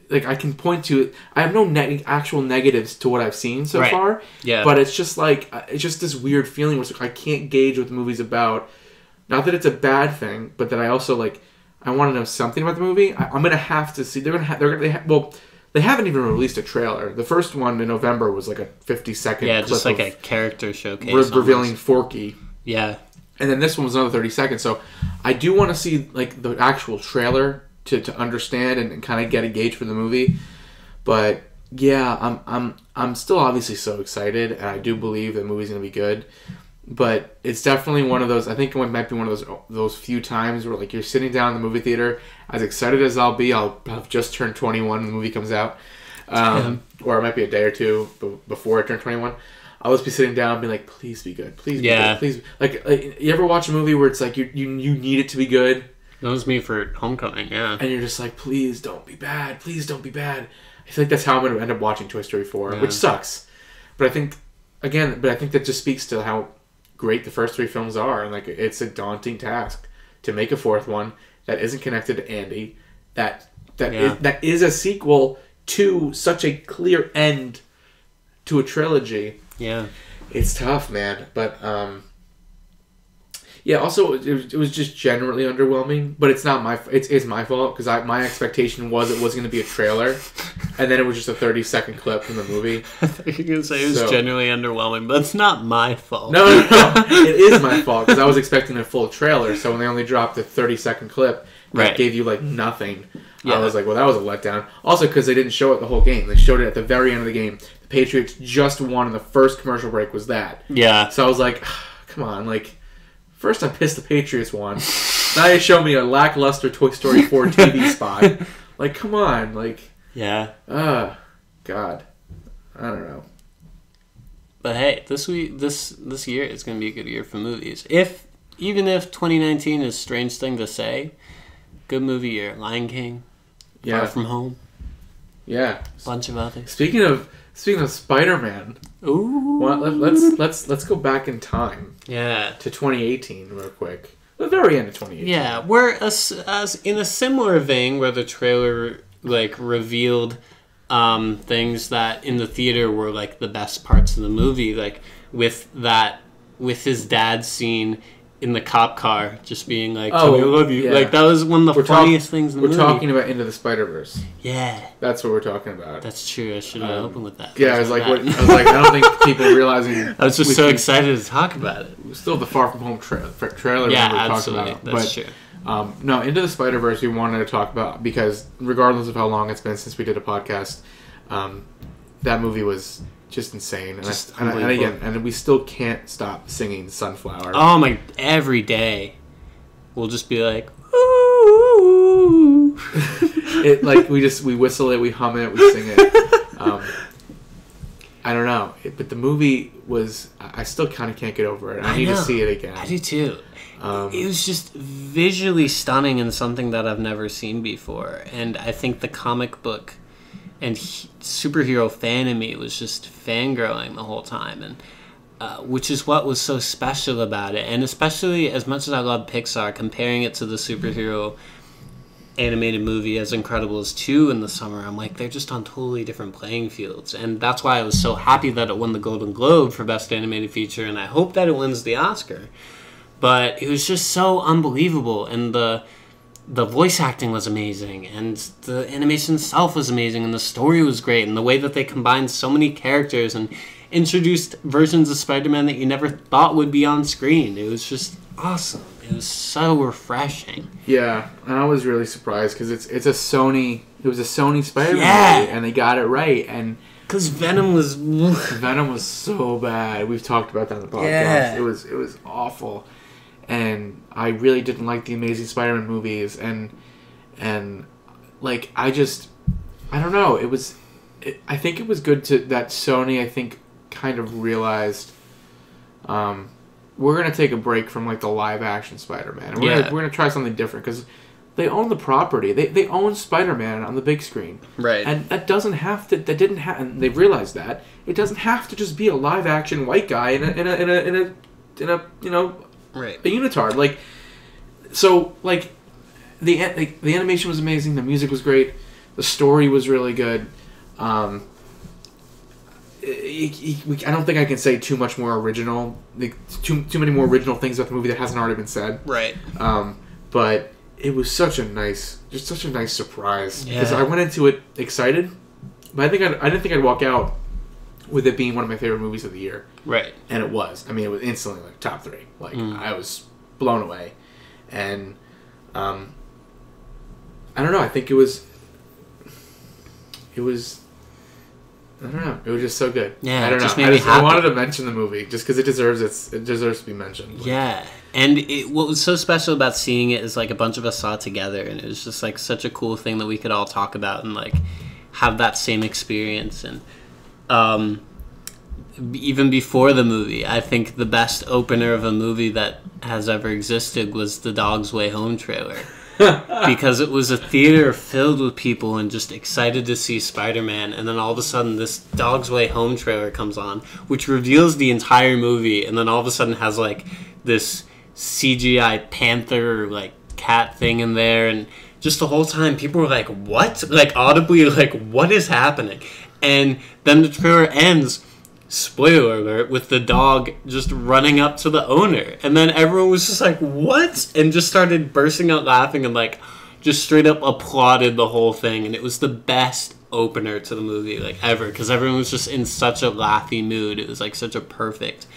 like, I can point to it. I have no actual negatives to what I've seen so far. Yeah. But it's just, like... It's just this weird feeling where it's like, I can't gauge what the movie's about. Not that it's a bad thing, but that I also, like... I want to know something about the movie. I'm going to have to see... They haven't even released a trailer. The first one in November was like a 50-second clip, just like a character showcase. Revealing Forky. Yeah. And then this one was another 30 seconds. So I do want to see, like, the actual trailer to understand and kind of get a gauge for the movie. But yeah, I'm still obviously so excited, and I do believe the movie's going to be good. But it's definitely one of those... I think it might be one of those few times where, like, you're sitting down in the movie theater, as excited as I'll be, I'll have just turned 21 when the movie comes out. Or it might be a day or two before I turn 21. I'll just be sitting down and be like, please be good. Please be good. Please. Like, you ever watch a movie where it's like you need it to be good? That was me for Homecoming, yeah. And you're just like, please don't be bad. Please don't be bad. I feel like that's how I'm going to end up watching Toy Story 4, which sucks. But I think that just speaks to how great the first three films are, and, like, it's a daunting task to make a fourth one that isn't connected to Andy, that is a sequel to such a clear end to a trilogy. Yeah, it's tough, man. But also it was just generally underwhelming. But it's not my it's my fault, because my expectation was it was going to be a trailer, and then it was just a 30-second clip from the movie. I thought you were going to say it was generally underwhelming, but it's not my fault. No, it is my fault, because I was expecting a full trailer. So when they only dropped a 30-second clip that gave you, like, nothing, I was like, well, that was a letdown. Also, because they didn't show it the whole game. They showed it at the very end of the game. The Patriots just won, and the first commercial break was that. Yeah. So I was like, come on, like... First, I'm pissed the Patriots won. Now you show me a lackluster Toy Story 4 TV spot. Like, come on. Like, yeah. God. I don't know. But hey, this year is going to be a good year for movies. Even if 2019 is a strange thing to say, good movie year. Lion King, Far From Home. Yeah. Bunch of others. Speaking of Spider-Man. Ooh. Well, let's go back in time. Yeah. To 2018 real quick. The very end of 2018. Yeah, we're as in a similar vein where the trailer, like, revealed things that in the theater were, like, the best parts of the movie, like with his dad's scene in the cop car, just being like, "Tell me I love you." Yeah. Like, that was one of the funniest things in the movie. We're talking about Into the Spider-Verse. Yeah, that's what we're talking about. That's true. I should have opened with that. Yeah, I was like, I don't think people realizing. I was just so excited to talk about it. Still, the Far From Home trailer. Yeah, we absolutely. Talking about. That's true. No, Into the Spider-Verse we wanted to talk about because regardless of how long it's been since we did a podcast, that movie was just insane. And we still can't stop singing Sunflower. Oh my, every day. We'll just be like, ooh. It, like, we whistle it, we hum it, we sing it. I don't know. But the movie was, I still kind of can't get over it. I need to see it again. I do too. It was just visually stunning and something that I've never seen before. And I think the comic book and superhero fan in me was just fangirling the whole time, and which is what was so special about it. And especially as much as I love Pixar, comparing it to the superhero animated movie As Incredible as 2 in the summer, I'm like, they're just on totally different playing fields. And that's why I was so happy that it won the Golden Globe for Best Animated Feature, and I hope that it wins the Oscar. But it was just so unbelievable, and the voice acting was amazing, and the animation itself was amazing, and the story was great, and the way that they combined so many characters and introduced versions of Spider-Man that you never thought would be on screen. It was just awesome. It was so refreshing. Yeah, and I was really surprised because it was a Sony Spider-Man movie, and they got it right. And because Venom was so bad. We've talked about that on the podcast. Yeah. It was awful, and I really didn't like the Amazing Spider-Man movies, and like I don't know. I think it was good that Sony, I think, kind of realized we're gonna take a break from like the live action Spider-Man, and we're gonna try something different because they own the property. They own Spider-Man on the big screen, right? And that doesn't have to. That didn't have. And they realized that it doesn't have to just be a live action white guy in a right, a unitard. Like, so like the animation was amazing. The music was great. The story was really good. I don't think I can say too much more original, like, too many more original things about the movie that hasn't already been said. Right. But it was such a nice surprise because Yeah. I went into it excited, but I didn't think I'd walk out with it being one of my favorite movies of the year. Right. And it was. I mean, it was instantly like top 3. Like I was blown away, and I don't know. I think it was. I don't know. It was just so good. Yeah, I don't know. just made me happy. I wanted to mention the movie just because it deserves to be mentioned. Like, yeah, and what was so special about seeing it is like a bunch of us saw it together, and it was just like such a cool thing that we could all talk about and like have that same experience. And even before the movie, I think the best opener of a movie that has ever existed was the Dog's Way Home trailer. Because it was a theater filled with people and just excited to see Spider-Man, and then all of a sudden this Dog's Way Home trailer comes on, which reveals the entire movie, and then all of a sudden has like this CGI panther like cat thing in there, and just the whole time people were like, what? Like audibly like, what is happening? And then the trailer ends, spoiler alert, with the dog just running up to the owner, and then everyone was just like, what? And just started bursting out laughing and like just straight up applauded the whole thing. And it was the best opener to the movie like ever, because everyone was just in such a laughy mood. It was like such a perfect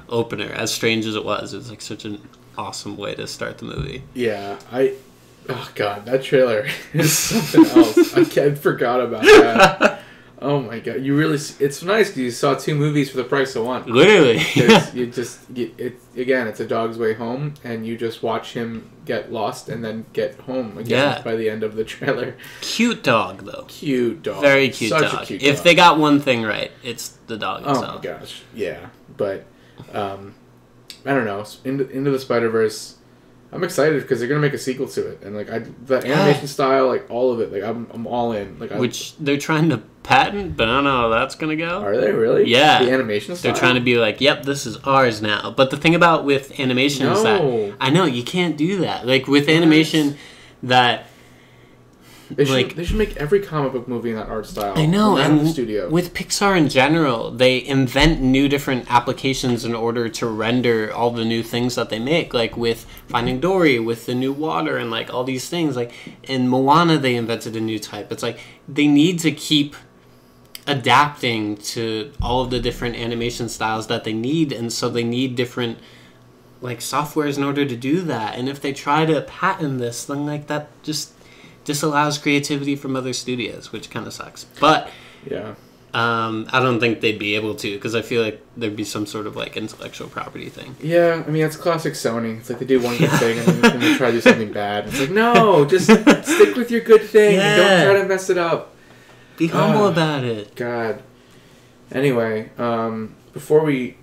opener, as strange as it was like such an awesome way to start the movie. Yeah, oh god, that trailer is something else. I forgot about that. Oh my god, it's nice because you saw 2 movies for the price of 1. Literally. It's a Dog's Way Home, and you just watch him get lost and then get home again by the end of the trailer. Cute dog, though. Cute dog. Very cute Such dog. A cute if dog. they got one thing right, it's the dog itself. Oh my gosh, yeah. But, I don't know, Into the Spider-Verse, I'm excited because they're gonna make a sequel to it, and like the animation style, like all of it, like I'm all in. Like which they're trying to patent, but I don't know how that's gonna go. Are they really? Yeah, the animation style. They're trying to be like, yep, this is ours now. But the thing about with animation is that I know you can't do that. Like with animation, that they should make every comic book movie in that art style. I know, and studio. With Pixar in general, they invent new different applications in order to render all the new things that they make. Like with Finding Dory, with the new water, and like all these things. Like in Moana, they invented a new type. It's like they need to keep adapting to all of the different animation styles that they need, and so they need different like softwares in order to do that. And if they try to patent this, then like that just disallows creativity from other studios, which kind of sucks. But yeah, I don't think they'd be able to, because I feel like there'd be some sort of like intellectual property thing. Yeah, I mean that's classic Sony. It's like they do one good thing and then they try to do something bad. It's like, no, just stick with your good thing and don't try to mess it up. Be humble about it. God. Anyway, before we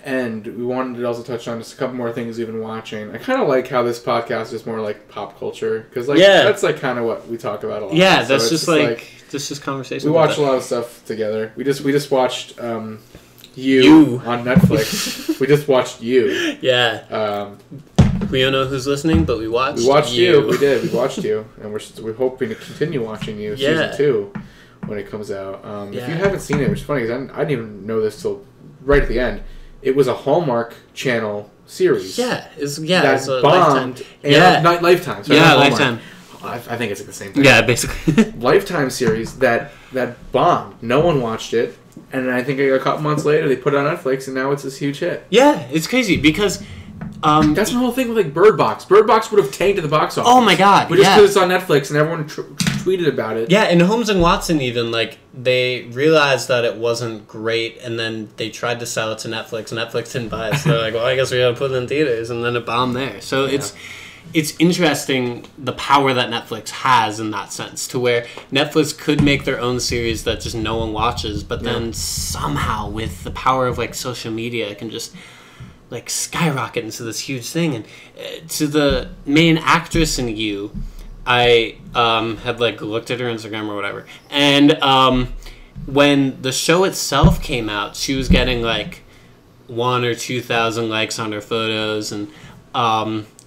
end, we wanted to also touch on just a couple more things we've been watching. I kind of like how this podcast is more like pop culture, because like that's like kind of what we talk about a lot. Yeah, that's just like just conversation. We watch a lot of stuff together. We just watched You on Netflix. We just watched You. Yeah. We don't know who's listening, but we watched. We watched You. We did. We watched You, and we're hoping to continue watching You season 2 when it comes out. If you haven't seen it, which is funny because I didn't even know this till right at the end. It was a Hallmark Channel series. Yeah, it's a bombed. Lifetime. Not Lifetime. Sorry, yeah, not Lifetime. I think it's like the same thing. Yeah, basically. Lifetime series that bombed. No one watched it, and I think a couple months later they put it on Netflix, and now it's this huge hit. Yeah, it's crazy because That's my whole thing with like Bird Box. Bird Box would have tanked at the box office. Oh my god! But just because it's on Netflix and everyone tweeted about it. Yeah, and Holmes and Watson even like they realized that it wasn't great, and then they tried to sell it to Netflix, and Netflix didn't buy it. So they're like, well, I guess we got to put it in theaters, and then it bombed there. So it's interesting the power that Netflix has in that sense, to where Netflix could make their own series that just no one watches, but then somehow with the power of like social media, it can just like skyrocket into this huge thing. And to the main actress in You, I had like looked at her Instagram or whatever, and when the show itself came out, she was getting like 1,000 or 2,000 likes on her photos, and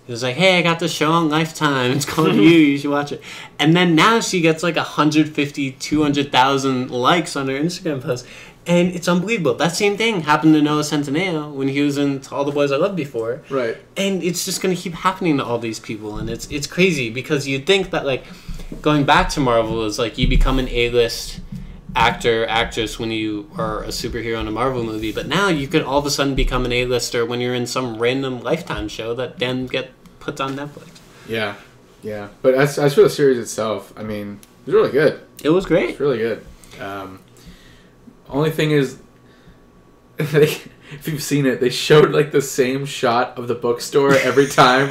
it was like, hey, I got this show on Lifetime. It's called You should watch it. And then now she gets like 150, 200,000 likes on her Instagram post. And it's unbelievable. That same thing happened to Noah Centineo when he was in All the Boys I Loved Before. Right. And it's just going to keep happening to all these people. And it's crazy because you'd think that, like, going back to Marvel is like you become an A-list actor, actress when you are a superhero in a Marvel movie, but now you could all of a sudden become an A-lister when you're in some random Lifetime show that then get put on Netflix. Yeah. But as for the series itself, I mean, it was really good. It was great. It's really good. Only thing is, if you've seen it, they showed like the same shot of the bookstore every time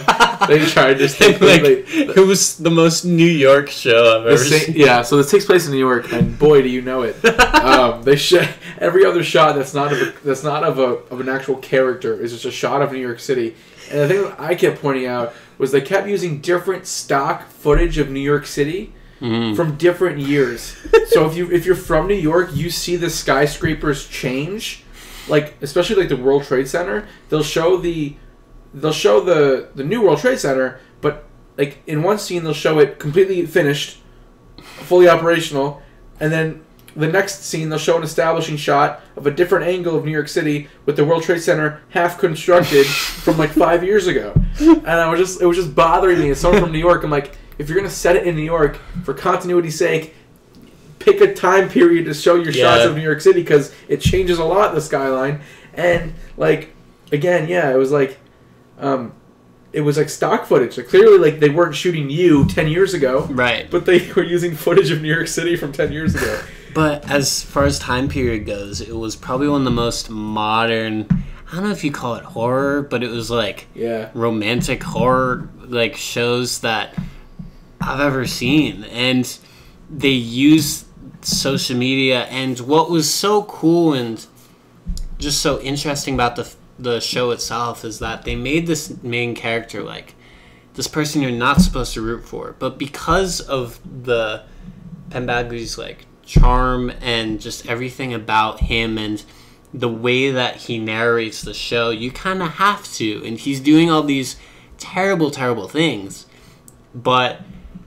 they tried to take it was the most New York show I've ever seen. Yeah, so this takes place in New York, and boy, do you know it. They every other shot that's not of an actual character is just a shot of New York City. And the thing that I kept pointing out was they kept using different stock footage of New York City from different years. So if you're from New York, you see the skyscrapers change. Like, especially like the World Trade Center, they'll show the new World Trade Center, but like in one scene they'll show it completely finished, fully operational, and then the next scene they'll show an establishing shot of a different angle of New York City with the World Trade Center half constructed from like 5 years ago. And it was just bothering me as someone from New York. I'm like, if you're gonna set it in New York for continuity's sake, pick a time period to show your shots of New York City, because it changes a lot, the skyline. And like, again, it was like stock footage. Like, clearly, like, they weren't shooting You 10 years ago, right? But they were using footage of New York City from 10 years ago. But as far as time period goes, it was probably one of the most modern, I don't know if you call it horror, but it was like romantic horror like shows that I've ever seen. And they used social media, and what was so cool and just so interesting about the show itself is that they made this main character like this person you're not supposed to root for, but because of the Penn Badgley's like charm and just everything about him and the way that he narrates the show, you kind of have to. And he's doing all these terrible things, but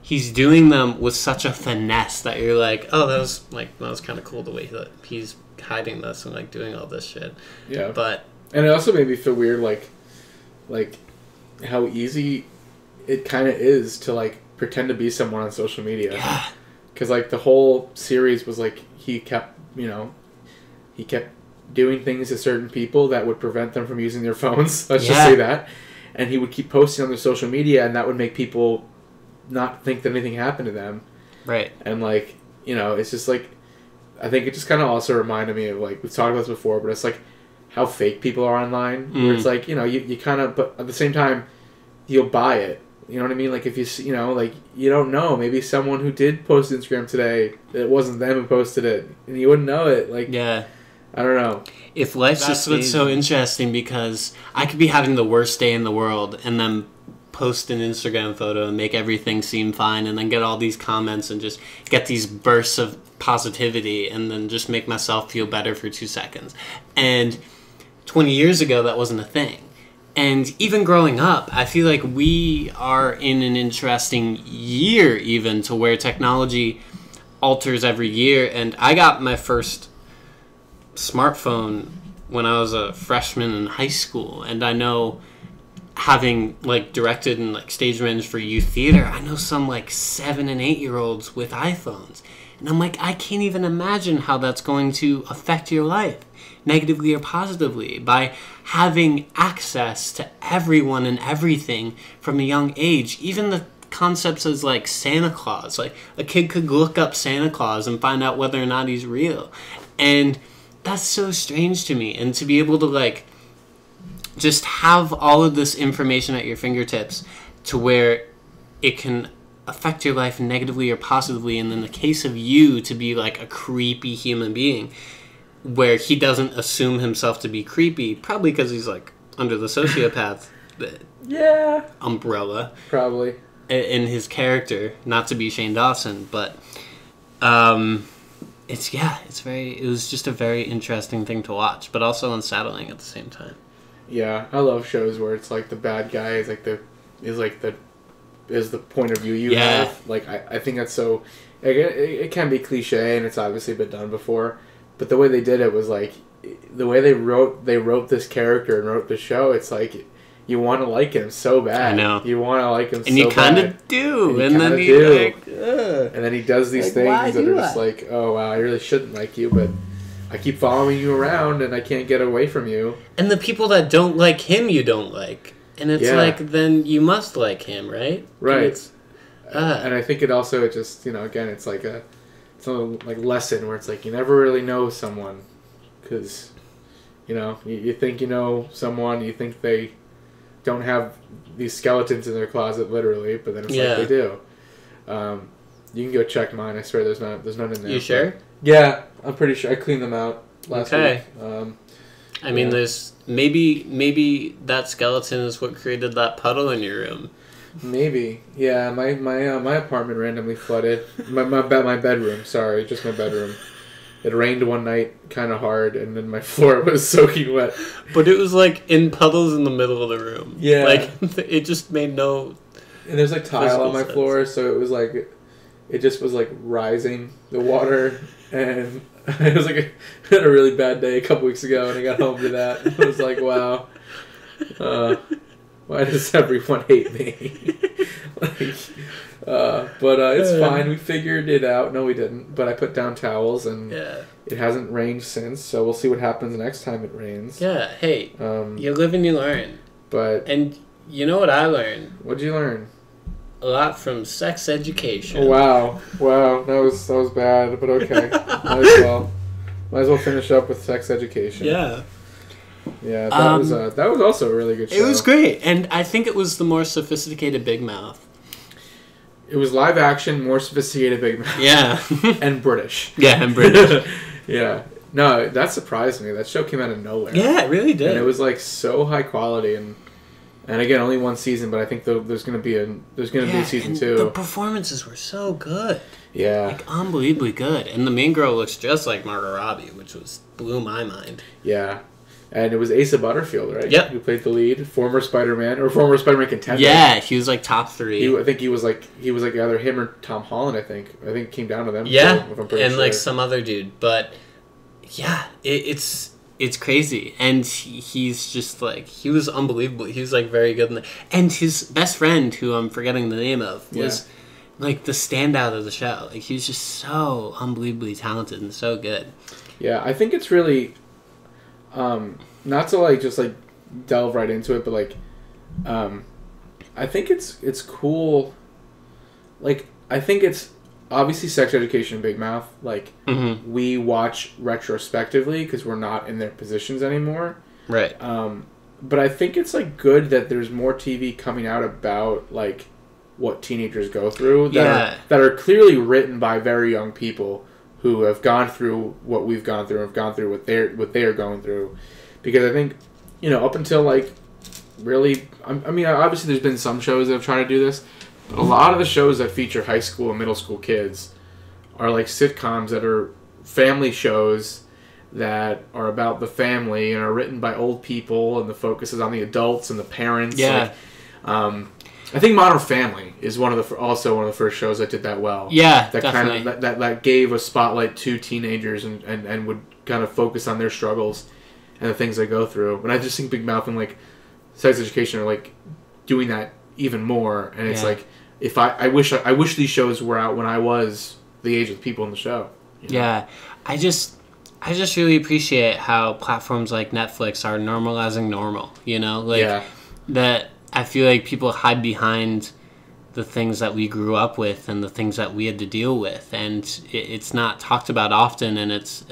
he's doing them with such a finesse that you're like, oh, that was kind of cool the way that he's hiding this and like doing all this shit. Yeah. And it also made me feel weird, like how easy it kind of is to like pretend to be someone on social media. Yeah. Because like the whole series was like he kept doing things to certain people that would prevent them from using their phones. Let's just say that. And he would keep posting on their social media, and that would make people not think that anything happened to them. Right. And like, it's just like, I think it just kind of also reminded me of like, we've talked about this before, but it's like how fake people are online. Where it's like, you kind of, but at the same time, you'll buy it. You know what I mean? Like if you, like you don't know, maybe someone who did post Instagram today, it wasn't them who posted it, and you wouldn't know it. Like, I don't know. If that's what's so interesting, because I could be having the worst day in the world and then post an Instagram photo and make everything seem fine, and then get all these comments and just get these bursts of positivity, and then just make myself feel better for 2 seconds. And 20 years ago, that wasn't a thing. And even growing up, I feel like we are in an interesting year even to where technology alters every year. And I got my first smartphone when I was a freshman in high school. And I know, having like directed and like stage managed for youth theater, I know some like 7 and 8 year olds with iPhones. And I'm like, I can't even imagine how that's going to affect your life, negatively or positively, by having access to everyone and everything from a young age. Even the concepts as like Santa Claus. Like, a kid could look up Santa Claus and find out whether or not he's real. And that's so strange to me. And to be able to like just have all of this information at your fingertips to where it can affect your life negatively or positively, and in the case of you to be like a creepy human being where he doesn't assume himself to be creepy, probably because he's like under the sociopath umbrella probably in his character, not to be Shane Dawson, but it was just a very interesting thing to watch, but also unsettling at the same time. Yeah, I love shows where it's like the bad guy is the point of view you have. Like, I think that's so... It can be cliche, and it's obviously been done before, but the way they did it was like... The way they wrote this character and wrote the show, it's like... You want to like him so bad. I know. You want to like him so bad. And you kind of do. And then he like... Ugh. And then he does these things that are just like, oh, wow, I really shouldn't like you, but... I keep following you around, and I can't get away from you. And the people that don't like him, you don't like. And it's like, then you must like him, right? Right. And I think it also just, again, it's like a like lesson where it's like you never really know someone because, you think you know someone, you think they don't have these skeletons in their closet literally, but then it's like they do. You can go check mine. I swear there's none in there. You sure? Yeah, I'm pretty sure. I cleaned them out last week. I mean, there's maybe that skeleton is what created that puddle in your room. Maybe, yeah. My apartment randomly flooded. My bedroom. Sorry, just my bedroom. It rained one night, kind of hard, and then my floor was soaking wet. But it was like in puddles in the middle of the room. Yeah, like it just made no. And there's like tile on my floor, so it was like, it just was like rising the water, and it was like I had a really bad day a couple weeks ago, and I got home to that. I was like, wow, why does everyone hate me? But it's fine. We figured it out. No, we didn't. But I put down towels, and it hasn't rained since. So we'll see what happens next time it rains. Yeah. Hey, you live and you learn. And you know what I learned? What'd you learn? A lot from sex education. Oh, wow. That was bad, but okay. Might as well finish up with sex education. Yeah. Yeah, that was also a really good show. It was great, and I think it was the more sophisticated Big Mouth. It was live action, more sophisticated Big Mouth. Yeah. And British. Yeah, and British. Yeah. No, that surprised me. That show came out of nowhere. Yeah, it really did. And it was like so high quality, and again, only one season, but I think there's going to be a season 2. The performances were so good. Yeah. Like, unbelievably good. And the main girl looks just like Margot Robbie, which blew my mind. Yeah. And it was Asa Butterfield, right? Yep. Who played the lead, former Spider-Man contender. Yeah, he was like top 3. I think he was like either him or Tom Holland. I think it came down to them. Yeah, too, if I'm pretty and sure. like some other dude, but yeah, it's crazy, and he's just like, he was unbelievable. He was like very good and his best friend, who I'm forgetting the name of, was like the standout of the show. Like, he was just so unbelievably talented and so good. Yeah, I think it's really. Not to like just like delve right into it, but like, I think it's cool. Like, I think it's obviously sex education, Big Mouth. Like, we watch retrospectively because we're not in their positions anymore. Right. But I think it's like good that there's more TV coming out about like what teenagers go through that are clearly written by very young people who have gone through what we've gone through and have gone through what they are going through. Because I think, up until like really, I mean, obviously there's been some shows that have tried to do this, but a lot of the shows that feature high school and middle school kids are like sitcoms that are family shows that are about the family and are written by old people, and the focus is on the adults and the parents. Yeah. Like, I think Modern Family is also one of the first shows that did that well. Yeah, that definitely. kind of that gave a spotlight to teenagers and would kind of focus on their struggles and the things they go through. And I just think Big Mouth and like sex education are like doing that even more. And it's like, if I wish these shows were out when I was the age of the people in the show. You know? Yeah, I just really appreciate how platforms like Netflix are normalizing normal. You know, like that. I feel like people hide behind the things that we grew up with and the things that we had to deal with, and it's not talked about often, and it's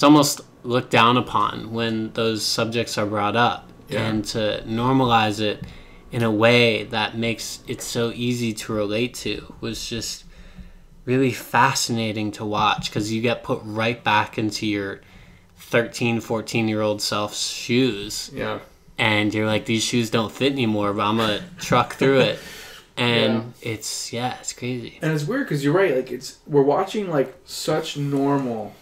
almost looked down upon when those subjects are brought up. And to normalize it in a way that makes it so easy to relate to was just really fascinating to watch, because you get put right back into your 13, 14-year-old self's shoes. Yeah. And you're like, these shoes don't fit anymore, but I'm going to truck through it. And it's crazy. And it's weird because you're right. Like, we're watching like such normal.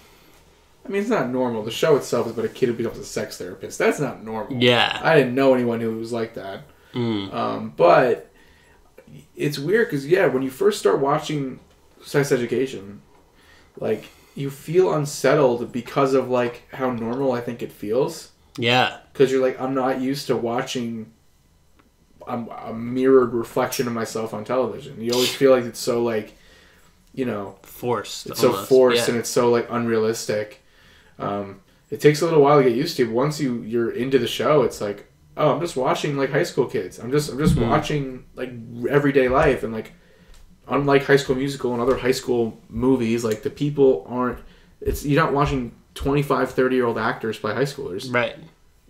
I mean, it's not normal. The show itself is about a kid who becomes a sex therapist. That's not normal. Yeah. I didn't know anyone who was like that. But it's weird because, when you first start watching sex education, like, you feel unsettled because of, like, how normal I think it feels. Yeah. Because you're like, I'm not used to watching a mirrored reflection of myself on television. You always feel like it's so, like, forced. It's almost. So forced and it's so, like, unrealistic. It takes a little while to get used to, but once you're into the show, it's like, oh, I'm just watching like high school kids. I'm just watching like everyday life, and like unlike High School Musical and other high school movies, like the people aren't. You're not watching 25, 30-year-old actors play high schoolers. Right.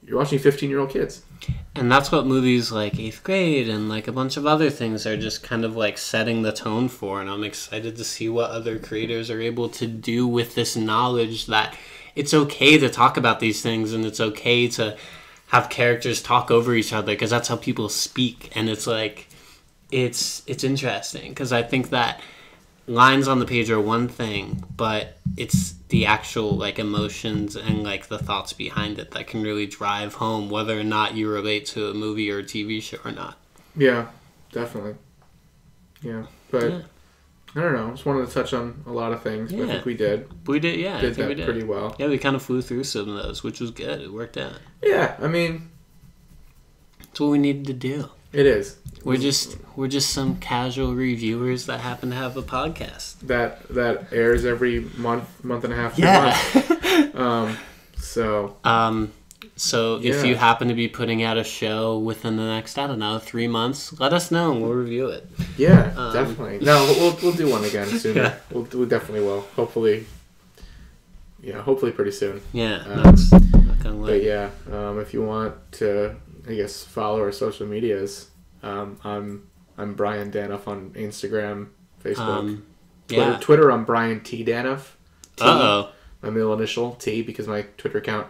You're watching 15-year-old kids. And that's what movies like 8th Grade and like a bunch of other things are just kind of like setting the tone for, and I'm excited to see what other creators are able to do with this knowledge that it's okay to talk about these things, and it's okay to have characters talk over each other, because that's how people speak. And it's like, it's interesting, because I think that lines on the page are one thing, but it's the actual like emotions and like the thoughts behind it that can really drive home whether or not you relate to a movie or a TV show or not. Yeah, definitely. Yeah, but I don't know. Just wanted to touch on a lot of things. But I think we did. We did, yeah. I think we did pretty well. Yeah, we kind of flew through some of those, which was good. It worked out. Yeah, I mean, it's what we needed to do. It is. We're just some casual reviewers that happen to have a podcast that airs every month and a half. Yeah. So if you happen to be putting out a show within the next, I don't know, 3 months, let us know and we'll review it. Yeah, definitely. No, we'll do one again soon. Yeah. We definitely will. Hopefully pretty soon. Yeah. But yeah, if you want to, I guess, follow our social medias, I'm Brian Danoff on Instagram, Facebook, Twitter. I'm Brian T Danoff. My middle initial T, because my Twitter account.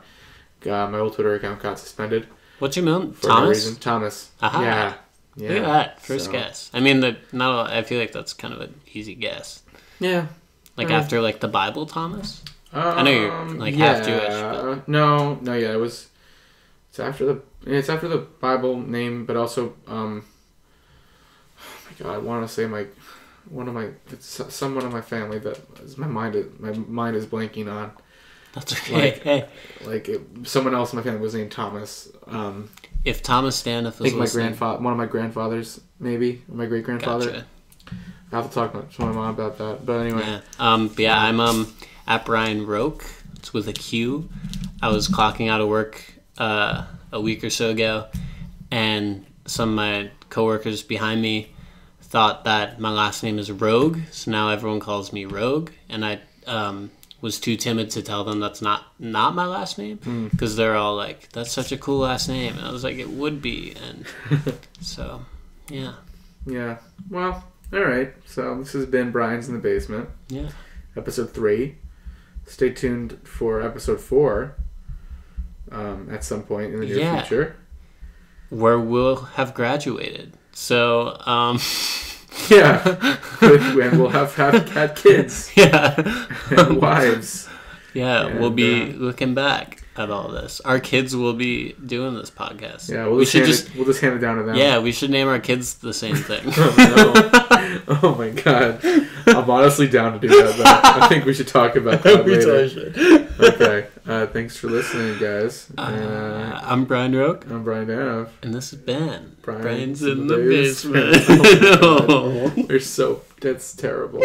My old Twitter account got suspended. What's your middle? For Thomas? No reason. Thomas. Aha. Yeah. Look at that. First guess. I mean, I feel like that's kind of an easy guess. Yeah. Like after like the Bible, Thomas? I know you're like half Jewish. But... No, yeah. It's after the Bible name, but also oh my God, I want to say someone in my family that my mind is blanking on. That's okay. Someone else in my family was named Thomas. If Thomas Danoff is listening, one of my grandfathers, maybe, or my great grandfather. Gotcha. I have to talk to my mom about that. But anyway, I'm at Brian Roque. It's with a Q. I was clocking out of work a week or so ago, and some of my coworkers behind me thought that my last name is Rogue, so now everyone calls me Rogue, and I was too timid to tell them that's not my last name, because they're all like, that's such a cool last name, and I was like, it would be, and so yeah, well, all right, so this has been Brian's in the Basement, episode 3. Stay tuned for episode 4 at some point in the near future, where we'll have graduated, so and we'll have had kids. And wives. And we'll be looking back at all this. Our kids will be doing this podcast. Yeah, we'll just hand it down to them. Yeah, we should name our kids the same thing. Oh my God. I'm honestly down to do that, though. I think we should talk about that later. We totally should. Okay. Thanks for listening, guys. I'm Brian Roke. I'm Brian Danoff. And this has been Brian's in the Basement. Oh my God. That's terrible.